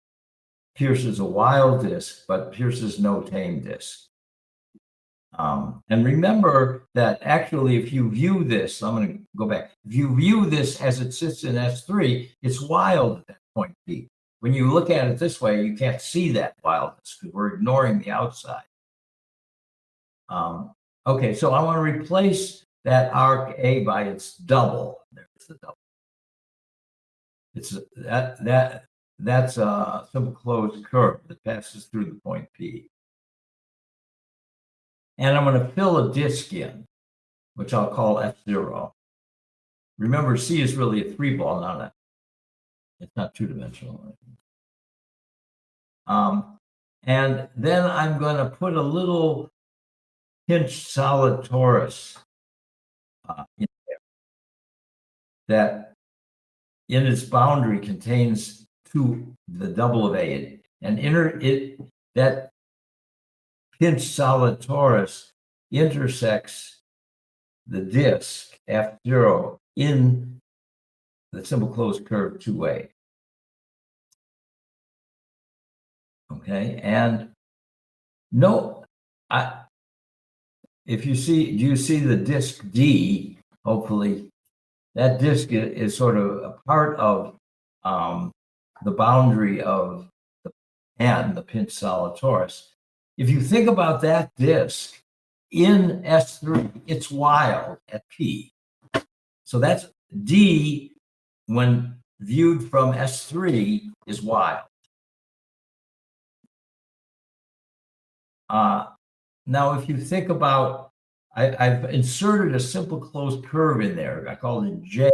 pierces a wild disk, but pierces no tame disk. And remember that actually, if you view this, I'm going to go back. If you view this as it sits in S3, it's wild at that point P. When you look at it this way, you can't see that wildness because we're ignoring the outside. Okay, so I want to replace that arc A by its double. There's the double. It's that's a simple closed curve that passes through the point P. And I'm going to fill a disk in, which I'll call F0. Remember, C is really a 3-ball, it's not 2-dimensional. And then I'm going to put a little pinched solid torus in there that in its boundary contains the double of A, and that pinched solid torus intersects the disk F0 in the simple closed curve 2A. Okay, and if you see, do you see the disk D? Hopefully, that disk is sort of a part of the boundary of the N, the pinched solid torus. If you think about that disk in S3, it's wild at P. So that's D, when viewed from S3, is wild. Now, if you think about, I've inserted a simple closed curve in there. I call it J,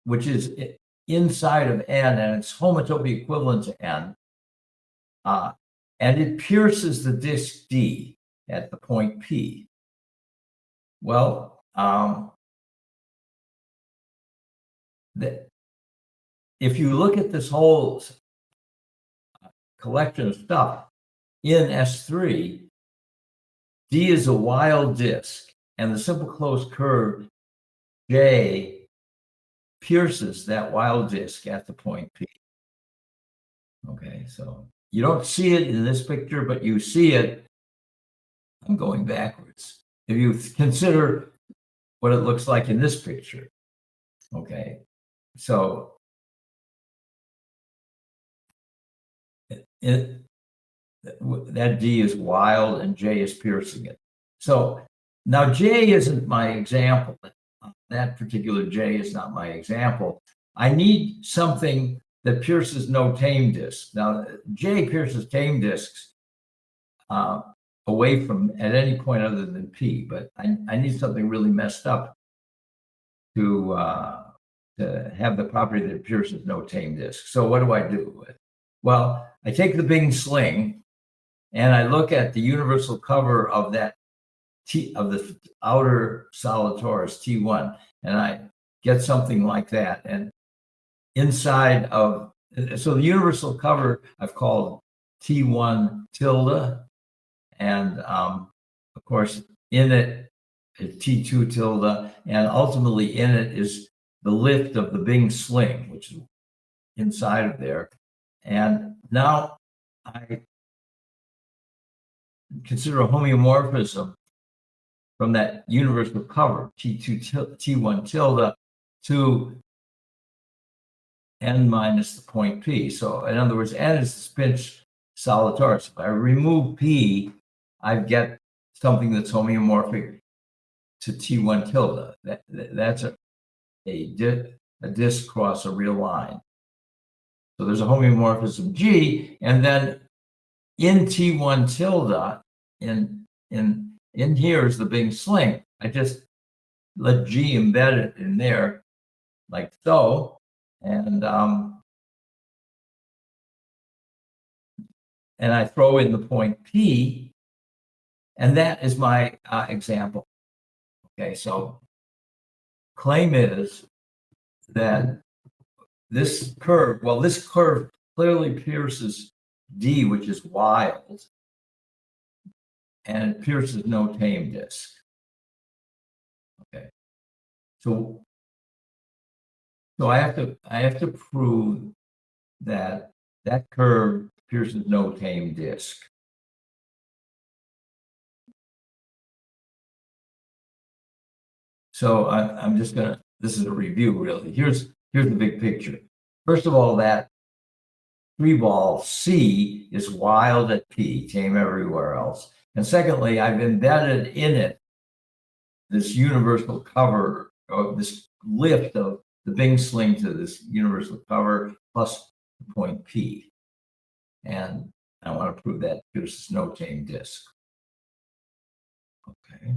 which is inside of N, and it's homotopy equivalent to N. And it pierces the disk D at the point P. Well, if you look at this whole collection of stuff in S3, D is a wild disk, and the simple closed curve J pierces that wild disk at the point P. Okay, so you don't see it in this picture, but you see it. I'm going backwards. If you consider what it looks like in this picture, okay, so that D is wild and J is piercing it. So now J isn't my example. That particular J is not my example. I need something that pierces no tame disk. Now, J pierces tame disks away from at any point other than P, but I need something really messed up to have the property that pierces no tame disk. So what do I do? Well, I take the Bing sling and I look at the universal cover of that of the outer solid torus T1, and I get something like that. And inside of, so the universal cover I've called T1 tilde, and of course in it is T2 tilde, and ultimately in it is the lift of the Bing sling, which is inside of there. And now I consider a homeomorphism from that universal cover, T1 tilde, to N minus the point P. So in other words, N is the pinched solid torus. If I remove P, I get something that's homeomorphic to T1 tilde. That's a disk cross a real line. So there's a homeomorphism G, and then in T1 tilde, in here is the Bing sling. I just let G embed it in there like so, and I throw in the point P, and that is my example. Okay, so claim is that this curve, well, this curve clearly pierces D, which is wild, and it pierces no tame disk. Okay, so I have to prove that that curve pierces no tame disk. So I'm just gonna, this is a review really. Here's the big picture. First of all, that three ball C is wild at P, tame everywhere else. And secondly, I've embedded in it this universal cover, or this lift of the Bing sling to this universal cover plus the point P. And I want to prove that pierces no tame disk. Okay.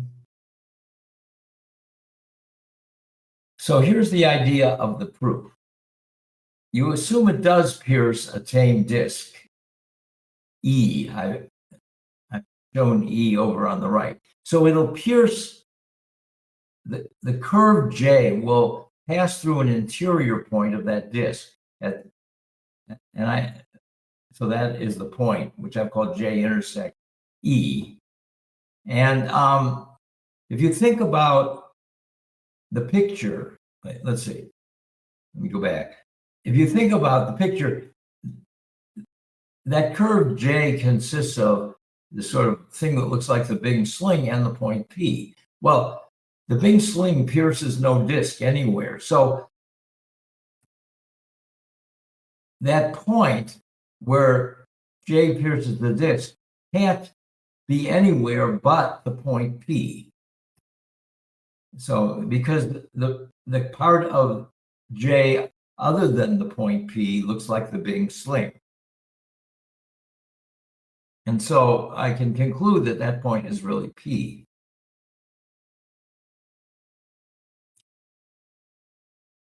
So here's the idea of the proof. You assume it does pierce a tame disk, E. I shown E over on the right. So it'll pierce the curve J will pass through an interior point of that disk. So that is the point, which I've called J intersect E. And if you think about the picture, let's see, let me go back. If you think about the picture, that curve J consists of the sort of thing that looks like the Bing sling and the point P. Well, the Bing sling pierces no disk anywhere. So that point where J pierces the disk can't be anywhere but the point P. So because the part of J other than the point P looks like the Bing sling. And so I can conclude that that point is really P.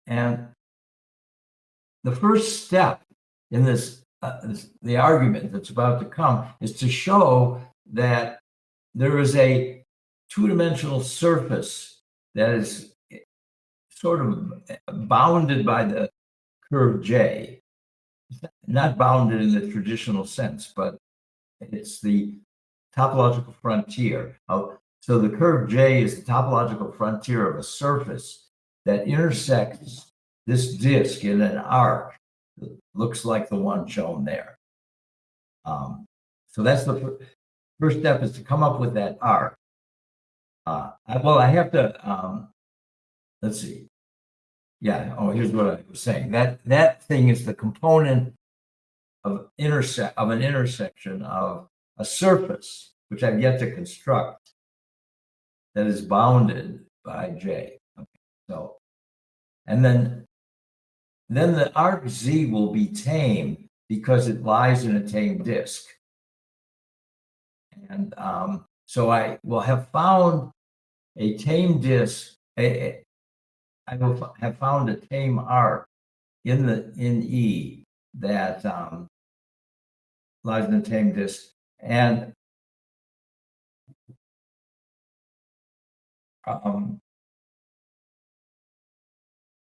And the first step in this, the argument that's about to come, is to show that there is a two-dimensional surface that is sort of bounded by the curve J. Not bounded in the traditional sense, but it's the topological frontier. So the curve J is the topological frontier of a surface that intersects this disk in an arc that looks like the one shown there. So that's the first step, is to come up with that arc. I have to, let's see. Yeah, here's what I was saying. That thing is the component of an intersection of a surface, which I've yet to construct, that is bounded by J. Okay, so, and then the arc Z will be tame because it lies in a tame disk. And so I will have found a tame disk. I will have found a tame arc in E that lies in a tame disk, and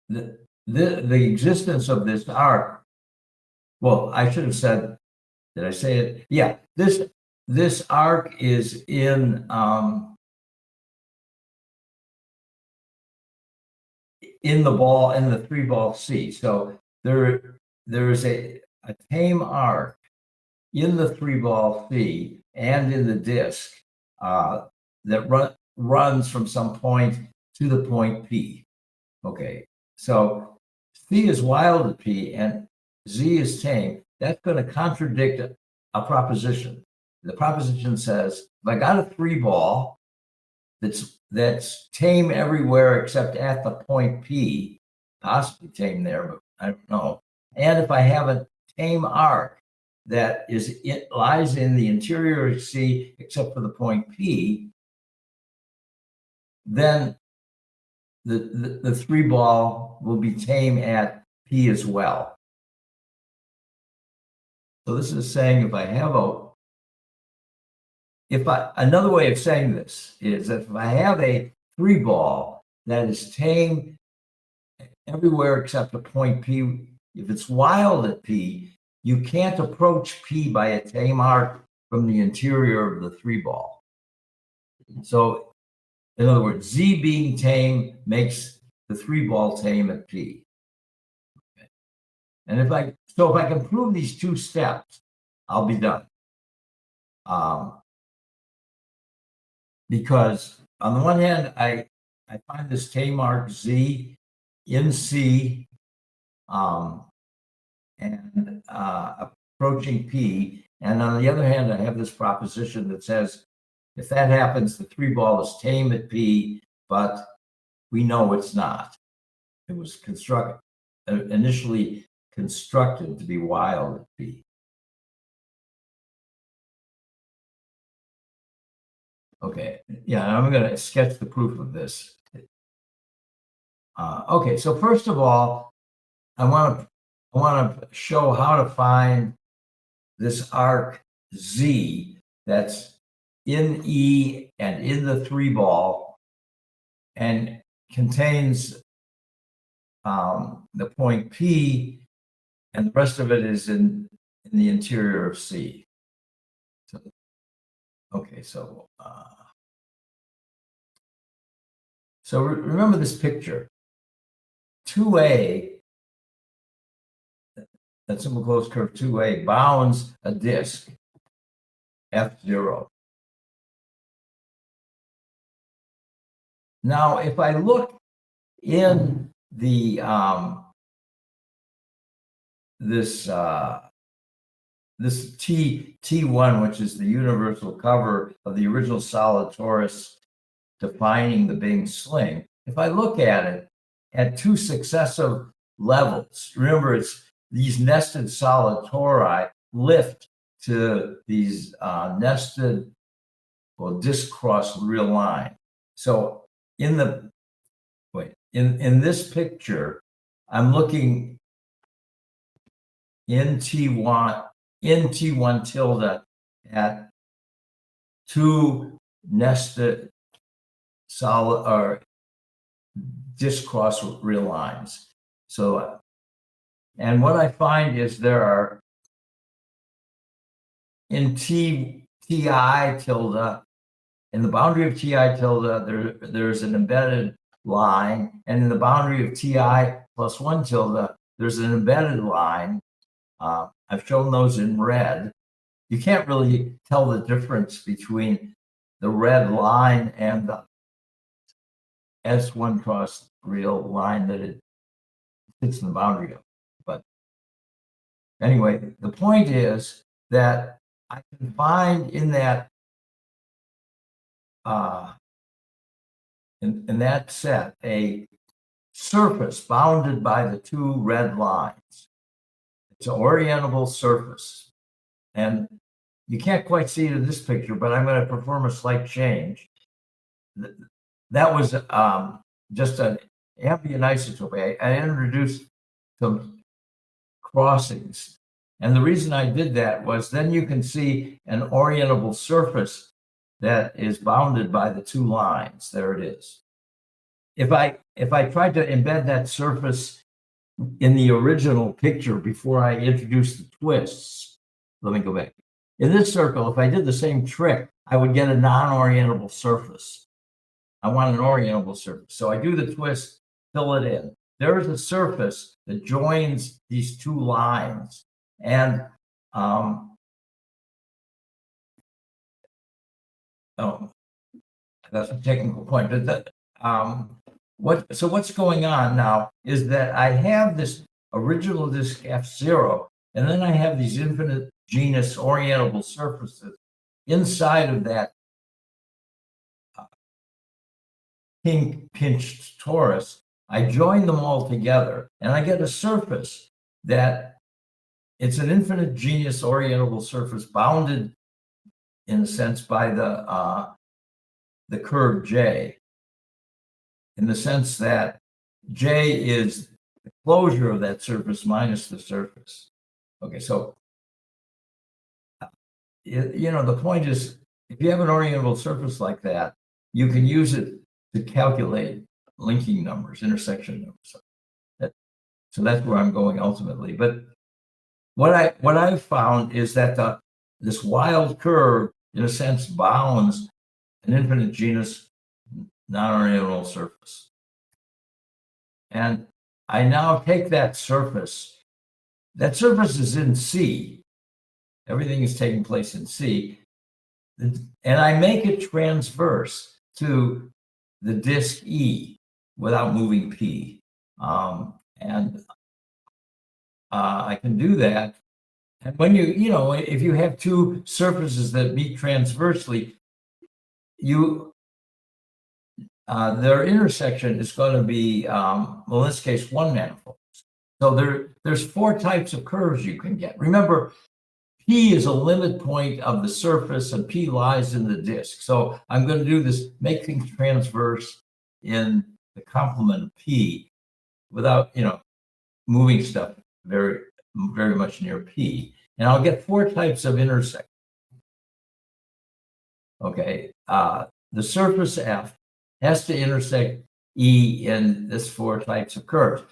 the existence of this arc. Well, I should have said. Did I say it? Yeah. This arc is in the three ball C. So there is a tame arc in the three ball C and in the disk that runs from some point to the point P. Okay, so C is wild at P and Z is tame. That's going to contradict a proposition. The proposition says, if I got a three ball that's tame everywhere except at the point P, possibly tame there, but I don't know. And if I have a tame arc that lies in the interior of C except for the point P, then the three ball will be tame at P as well. So this is saying another way of saying this is that if I have a three ball that is tame everywhere except a point P, if it's wild at P, you can't approach P by a tame arc from the interior of the three ball. So in other words, Z being tame makes the three ball tame at P. Okay. And if I can prove these two steps, I'll be done. Because on the one hand, I find this tame arc Z in C and approaching P. And on the other hand, I have this proposition that says, if that happens, the three ball is tame at P, but we know it's not. It was initially constructed to be wild at P. Okay, yeah, I'm going to sketch the proof of this. Okay, so first of all, I want to show how to find this arc Z that's in E and in the 3-ball, and contains the point P, and the rest of it is in the interior of C. So, okay, so remember this picture. 2A, that simple closed curve 2A, bounds a disk F0. Now, if I look in the this T1, which is the universal cover of the original solid torus defining the Bing sling, if I look at it at 2 successive levels, remember it's these nested solid tori lift to these nested or disk cross real line. So in this picture, I'm looking in T1 tilde at 2 nested solid or disk cross real lines. So, and what I find is there are in TI tilde, in the boundary of TI tilde, there's an embedded line, and in the boundary of TI plus 1 tilde, there's an embedded line. I've shown those in red. You can't really tell the difference between the red line and the S1 cross real line that it sits in the boundary of. But anyway, the point is that I can find in that in that set a surface bounded by the 2 red lines. It's an orientable surface, and you can't quite see it in this picture, but I'm going to perform a slight change. That was just an ambient isotope. I introduced some crossings, and the reason I did that was then you can see an orientable surface that is bounded by the 2 lines. There it is. If I tried to embed that surface in the original picture before I introduced the twists, let me go back. In this circle, if I did the same trick, I would get a non-orientable surface. I want an orientable surface. So I do the twist, fill it in. There is a surface that joins these 2 lines. And that's a technical point. But what's going on now is that I have this original disk F0, and then I have these infinite genus orientable surfaces inside of that pink pinched torus. I join them all together, and I get a surface that it's an infinite genus orientable surface bounded, in a sense, by the curve J, in the sense that J is the closure of that surface minus the surface. Okay, so the point is, if you have an orientable surface like that, you can use it to calculate linking numbers, intersection numbers. So that's where I'm going ultimately. But what I've found is that this wild curve, in a sense, bounds an infinite genus non-orientable surface. And I now take that surface. That surface is in C. Everything is taking place in C. And I make it transverse to the disk E without moving P. I can do that. And when if you have 2 surfaces that meet transversely, their intersection is going to be, well, in this case, 1 manifold. So there's 4 types of curves you can get. Remember, P is a limit point of the surface, and P lies in the disk. So I'm going to do this, make things transverse in the complement of P without, moving stuff very, very much near P. And I'll get 4 types of intersection. Okay, the surface F has to intersect E in this 4 types of curves.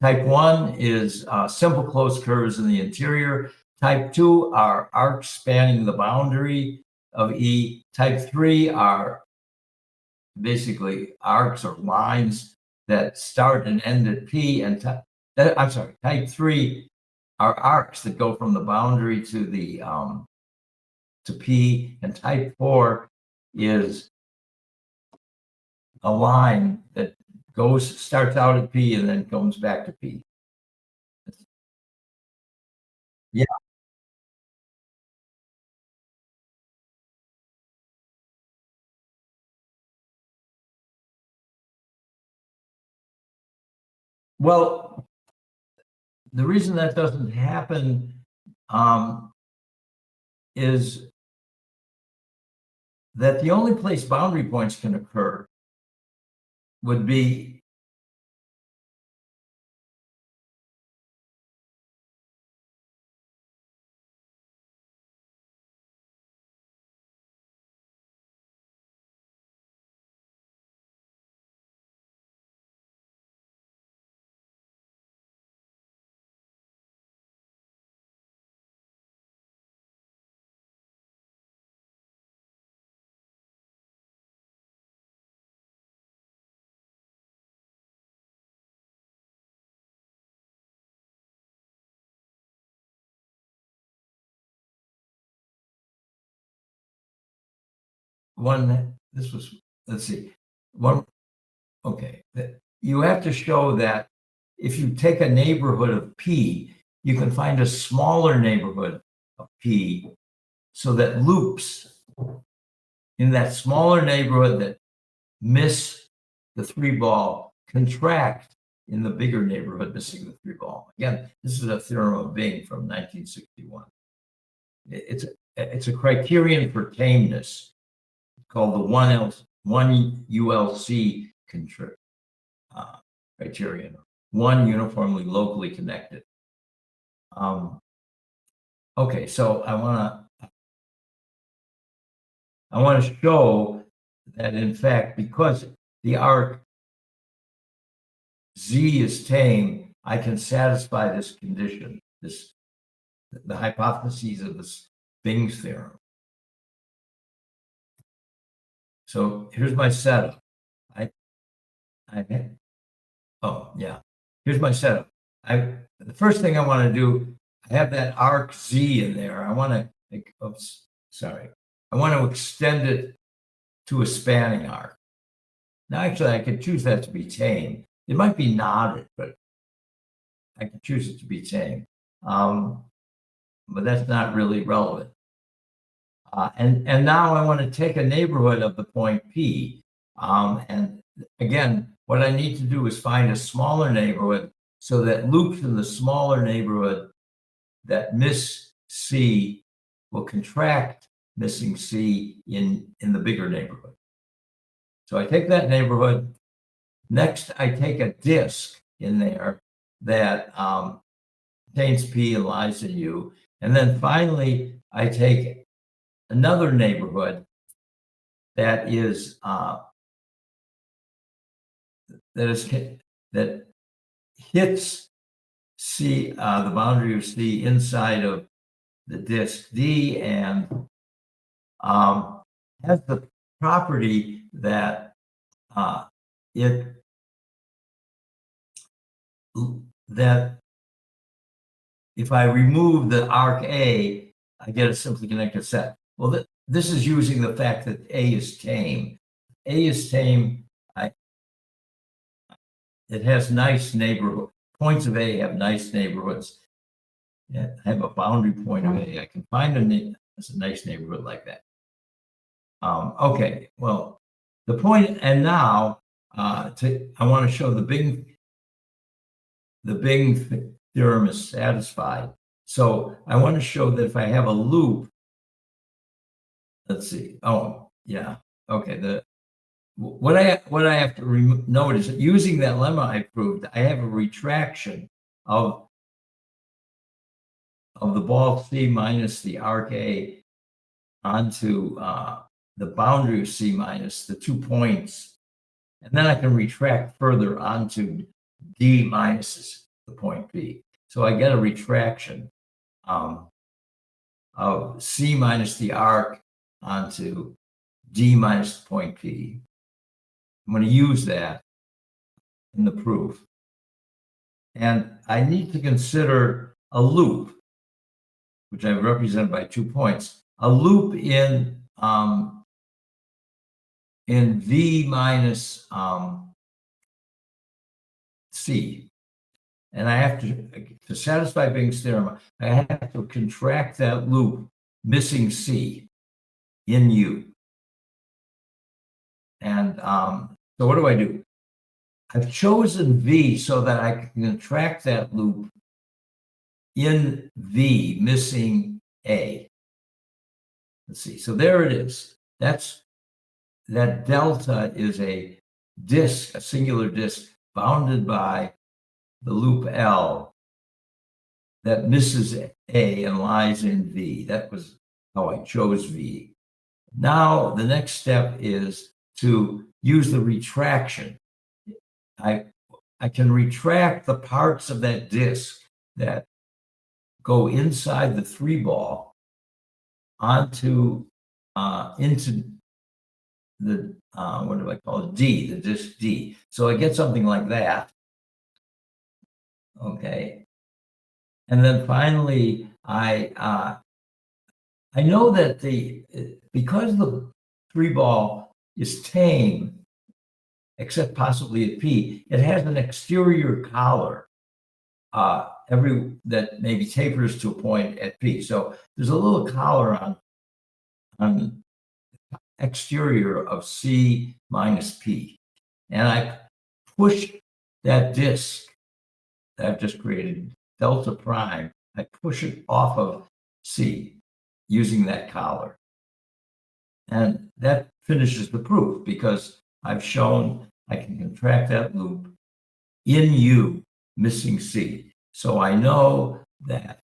Type 1 is simple closed curves in the interior. Type 2 are arcs spanning the boundary of E. Type 3 are basically arcs or lines that start and end at P. And type 3 are arcs that go from the boundary to the to P. And type 4 is a line that starts out at P and then comes back to P. Yeah. Well, the reason that doesn't happen is that the only place boundary points can occur would be let's see, okay. You have to show that if you take a neighborhood of P, you can find a smaller neighborhood of P so that loops in that smaller neighborhood that miss the 3-ball contract in the bigger neighborhood missing the 3-ball. Again, this is a theorem of Bing from 1961. It's a criterion for tameness called the 1 ULC criterion, one uniformly locally connected. Okay, so I want to show that in fact, because the arc Z is tame, I can satisfy this condition, the hypotheses of this Bing's theorem. So here's my setup. Here's my setup. The first thing I want to do, I have that arc Z in there. I want to extend it to a spanning arc. Now, actually, I could choose that to be tame. It might be knotted, but I could choose it to be tame. But that's not really relevant. And now I want to take a neighborhood of the point P. And again, what I need to do is find a smaller neighborhood so that loops in the smaller neighborhood that miss C will contract missing C in the bigger neighborhood. So I take that neighborhood. Next, I take a disk in there that contains P and lies in U. And then finally, I take another neighborhood that hits C, the boundary of C inside of the disk D, and has the property that that if I remove the arc A, I get a simply connected set. Well, this is using the fact that A is tame. A is tame. It has nice neighborhood. Points of A have nice neighborhoods. I have a boundary point of A. I can find a nice neighborhood like that. Okay, well, the point, and now I want to show the Bing theorem is satisfied. So I want to show that if I have a loop, let's see. Oh, yeah. Okay. What I have to note is that using that lemma I proved, I have a retraction of the ball C minus the arc A onto the boundary of C minus, the 2 points, and then I can retract further onto D minus the point P. So I get a retraction of C minus the arc onto D minus the point P. I'm going to use that in the proof. And I need to consider a loop, which I represent by 2 points, a loop in V minus C. And I have to satisfy Bing's theorem, I have to contract that loop missing C in U. And so what do? I've chosen V so that I can contract that loop in V missing A. Let's see, so there it is. That delta is a disk, a singular disk bounded by the loop L that misses A and lies in V. That was how I chose V. Now, the next step is to use the retraction. I can retract the parts of that disk that go inside the 3-ball onto into the what do I call it? D, the disk D. So I get something like that. Okay, and then finally I know that because the 3-ball is tame, except possibly at P, it has an exterior collar that maybe tapers to a point at P. So there's a little collar on exterior of C minus P. And I push that disk that I've just created, delta prime, I push it off of C using that collar. And that finishes the proof because I've shown I can contract that loop in U missing C. So I know that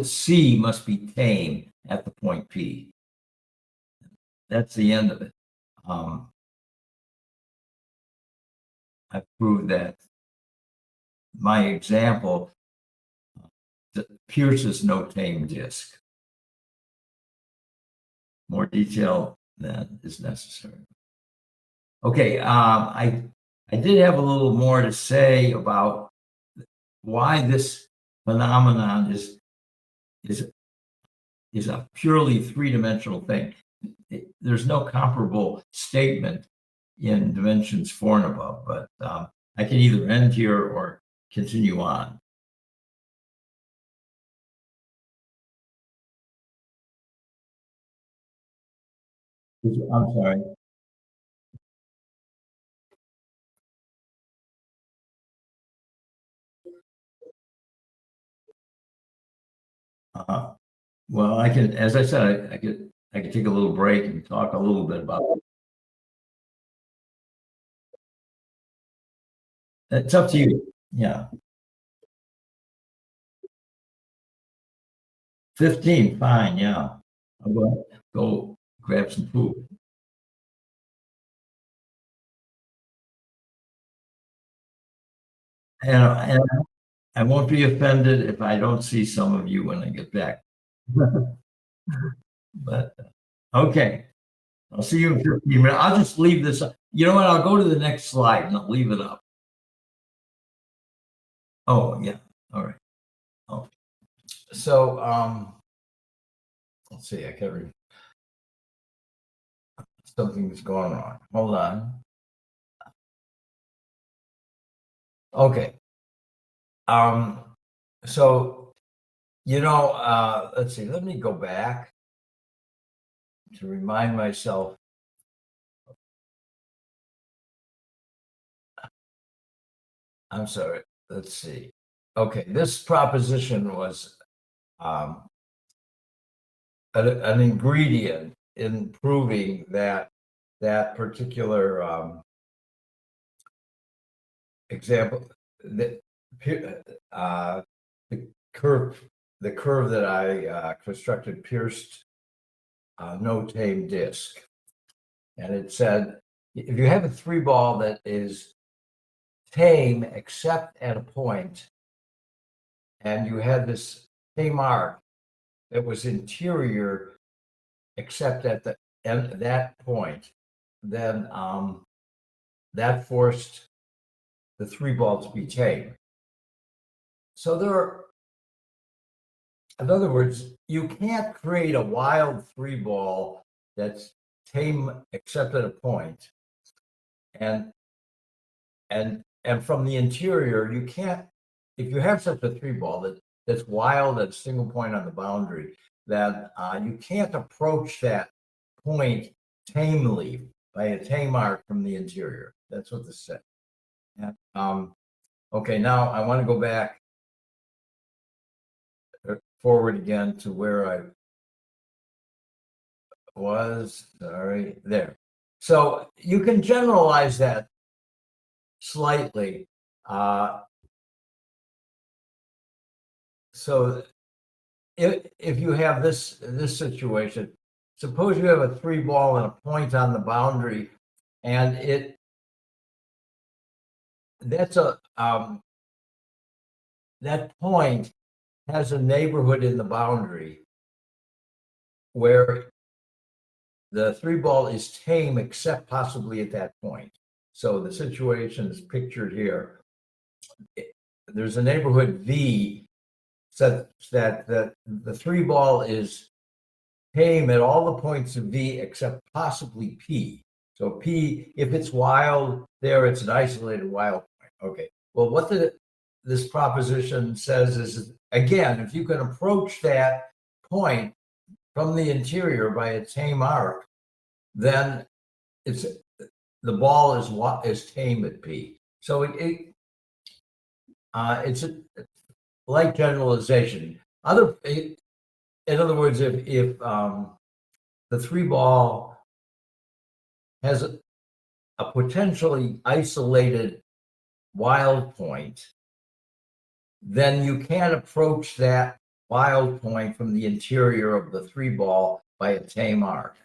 C must be tame at the point P. That's the end of it. I've proved that my example pierces no tame disk. More detail than is necessary. Okay, I did have a little more to say about why this phenomenon is a purely three-dimensional thing. There's no comparable statement in dimensions 4 and above, but I can either end here or continue on. I'm sorry. Well, I can, as I said, I could take a little break and talk a little bit about it. It's up to you. Yeah. 15, fine, yeah. I'm going to go grab some food. And I won't be offended if I don't see some of you when I get back. But okay, I'll see you in 15 minutes. I'll just leave this up. You know what? I'll go to the next slide and I'll leave it up. Oh, yeah. All right. Oh. So let's see, I can't read. Something's going on. Hold on. Okay. So, let's see, let me go back to remind myself. I'm sorry, let's see. Okay, this proposition was an ingredient in proving that particular example, that the curve the curve that I constructed pierced no tame disk. And it said, if you have a three ball that is tame except at a point, and you had this tame arc that was interior except at the end that point, then that forced the three ball to be tame. So there are, in other words, you can't create a wild three ball that's tame except at a point, and from the interior, you can't, if you have such a three ball that's wild at a single point on the boundary, that you can't approach that point tamely by a tame arc from the interior. That's what this said. And, okay, now I want to go back forward again to where I was. Sorry, there. So you can generalize that slightly. So if you have this situation, suppose you have a three ball and a point on the boundary, and that point has a neighborhood in the boundary where the three ball is tame except possibly at that point. So the situation is pictured here. There's a neighborhood V such that the three ball is tame at all the points of V except possibly P. So P, if it's wild there, it's an isolated wild point. Okay. Well, what this proposition says is, again, if you can approach that point from the interior by a tame arc, then the ball is tame at P. So it's a like generalization. In other words, if the three ball has a potentially isolated wild point, then you can't approach that wild point from the interior of the three ball by a tame arc.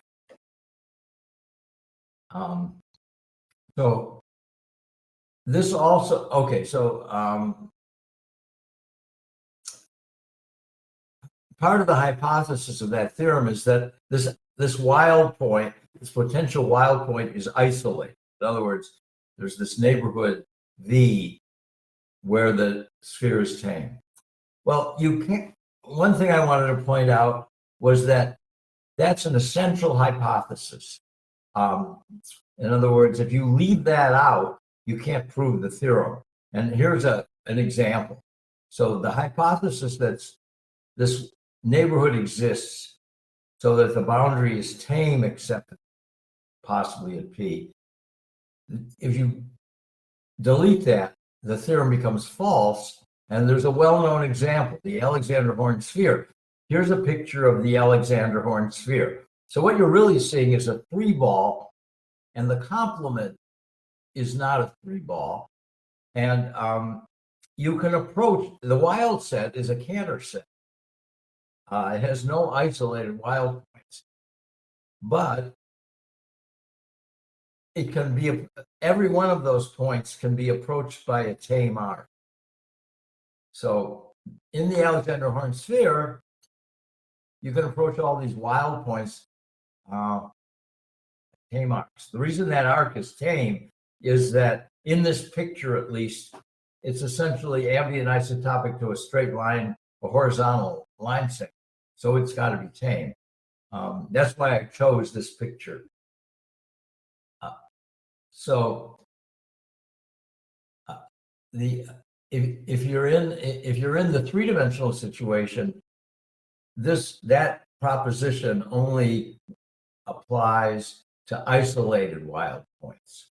So this also, okay, so part of the hypothesis of that theorem is that this wild point, this potential wild point, is isolated. In other words, there's this neighborhood V where the sphere is tame. Well, you can't. One thing I wanted to point out was that that's an essential hypothesis. In other words, if you leave that out, you can't prove the theorem. And here's an example. So the hypothesis that's this neighborhood exists so that the boundary is tame except possibly at P. If you delete that, the theorem becomes false. And there's a well-known example, the Alexander Horn sphere. Here's a picture of the Alexander Horn sphere. So what you're really seeing is a three ball, and the complement is not a three ball. And you can approach, the wild set is a Cantor set. It has no isolated wild points, but it can be, every one of those points can be approached by a tame arc. So in the Alexander Horn sphere, you can approach all these wild points, tame arcs. The reason that arc is tame is that in this picture, at least, it's essentially ambient isotopic to a straight line, a horizontal line segment. So it's got to be tame. That's why I chose this picture. If you're in the three-dimensional situation, that proposition only applies to isolated wild points.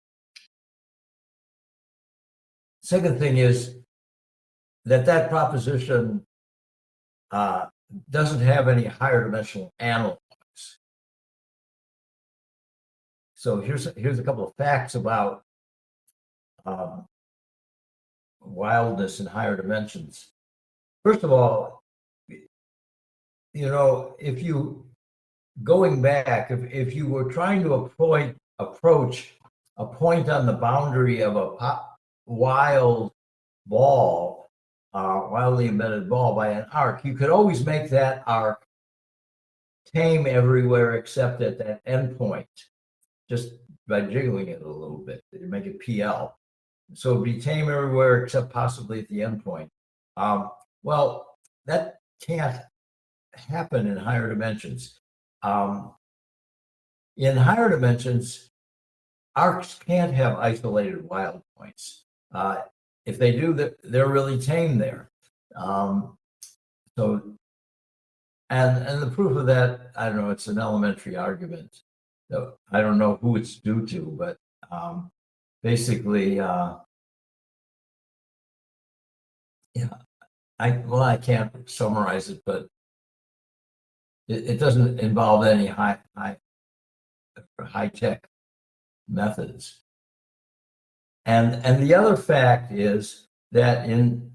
Second thing is that proposition doesn't have any higher dimensional analogs. So here's a couple of facts about wildness in higher dimensions. First of all, you know, if you, going back, if you were trying to approach a point on the boundary of a wild ball, wildly embedded ball by an arc, you could always make that arc tame everywhere except at that endpoint, just by jiggling it a little bit. You make it PL. So it'd be tame everywhere except possibly at the endpoint. Well, that can't happen in higher dimensions. In higher dimensions, arcs can't have isolated wild points. If they do, they're really tame there. So, and the proof of that, I don't know, it's an elementary argument. So I don't know who it's due to, but basically, yeah, I can't summarize it, but it doesn't involve any high-tech methods. And the other fact is that in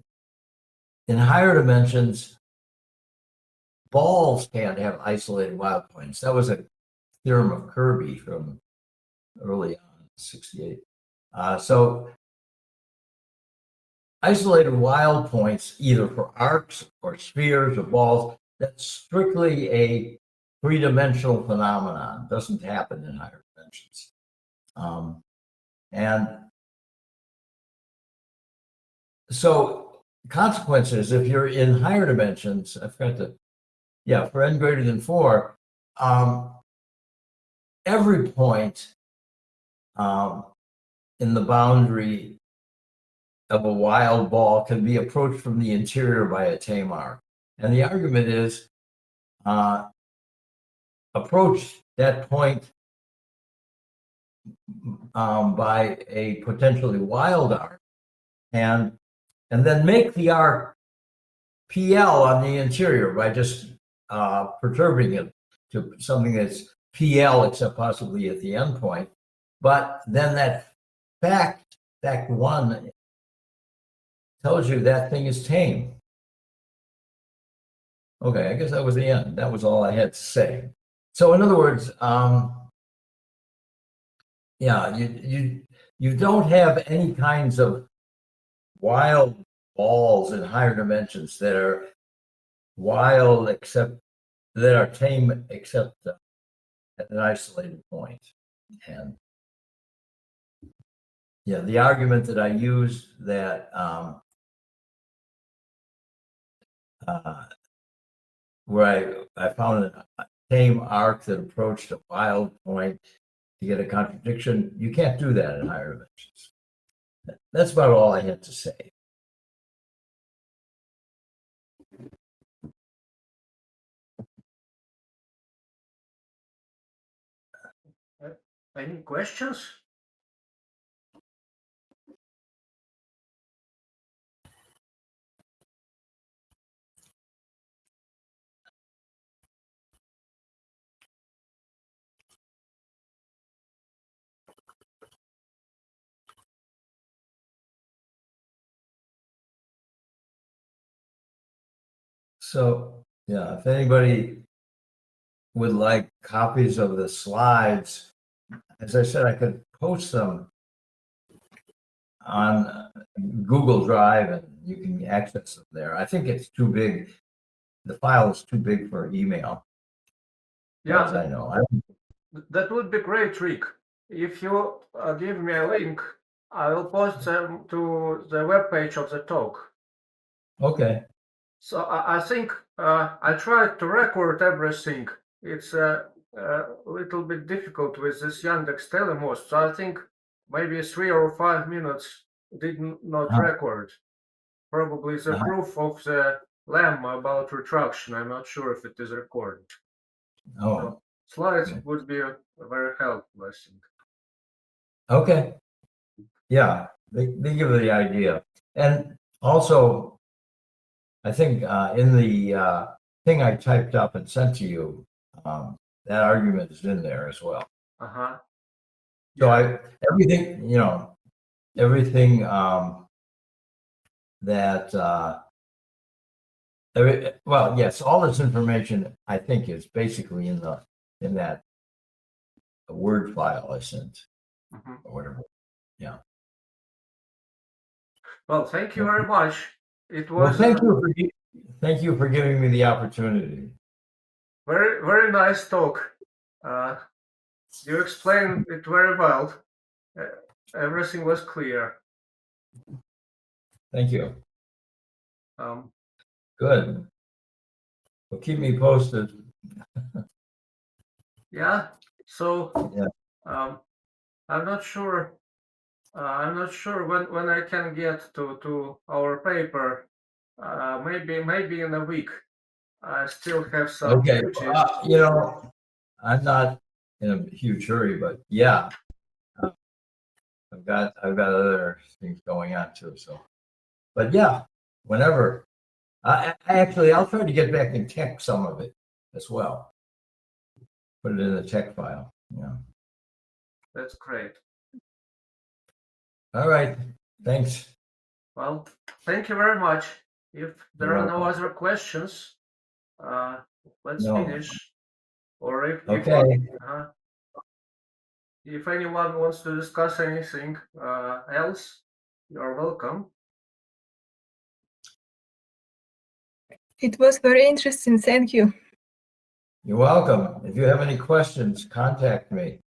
higher dimensions, balls can't have isolated wild points. That was a theorem of Kirby from early on, 68. So isolated wild points, either for arcs or spheres or balls, that's strictly a three-dimensional phenomenon. It doesn't happen in higher dimensions. And so consequences, if you're in higher dimensions, I forgot to, yeah, for n greater than 4, every point in the boundary of a wild ball can be approached from the interior by a tame arc. And the argument is approach that point by a potentially wild arc, and then make the arc PL on the interior by just perturbing it to something that's PL except possibly at the endpoint. But then that fact 1 tells you that thing is tame. Okay, I guess that was the end. That was all I had to say. So in other words, yeah, you don't have any kinds of wild balls in higher dimensions that are wild except that are tame except at an isolated point. And yeah, the argument that I used that where I found a tame arc that approached a wild point to get a contradiction, you can't do that in higher dimensions. That's about all I had to say. Any questions? So yeah, if anybody would like copies of the slides, as I said, I could post them on Google Drive and you can access them there. I think it's too big. The file is too big for email. Yeah, as I know. that would be great, Rick. If you give me a link, I will post them to the webpage of the talk. Okay. So I think I tried to record everything. It's a little bit difficult with this Yandex Telemost. So I think maybe 3 or 5 minutes did not record. Probably the proof of the lemma about retraction. I'm not sure if it is recorded. Oh. So slides would be very helpful, I think. Okay. Yeah, they give the idea. And also, I think in the thing I typed up and sent to you, that argument is in there as well. Uh-huh. So everything, you know, everything that Well, yes, all this information I think is basically in that Word file I sent or whatever. Yeah. Well, thank you very much. It Well, was thank you for giving me the opportunity. very, very nice talk. You explained it very well. Everything was clear. Thank you. Good. Well, keep me posted. Yeah. So Yeah. I'm not sure. I'm not sure when I can get to our paper. Maybe in a week. I still have some Okay. duties. You know, I'm not in a huge hurry, but yeah, I've got other things going on too. So, but yeah, whenever. I'll try to get back and tech some of it as well. Put it in the tech file. Yeah. That's great. All right. Thanks. Well, thank you very much. If there You're are no welcome. other questions, let's No. finish. Or if Okay. if anyone wants to discuss anything else, you're welcome. It was very interesting. Thank you. You're welcome. If you have any questions, contact me.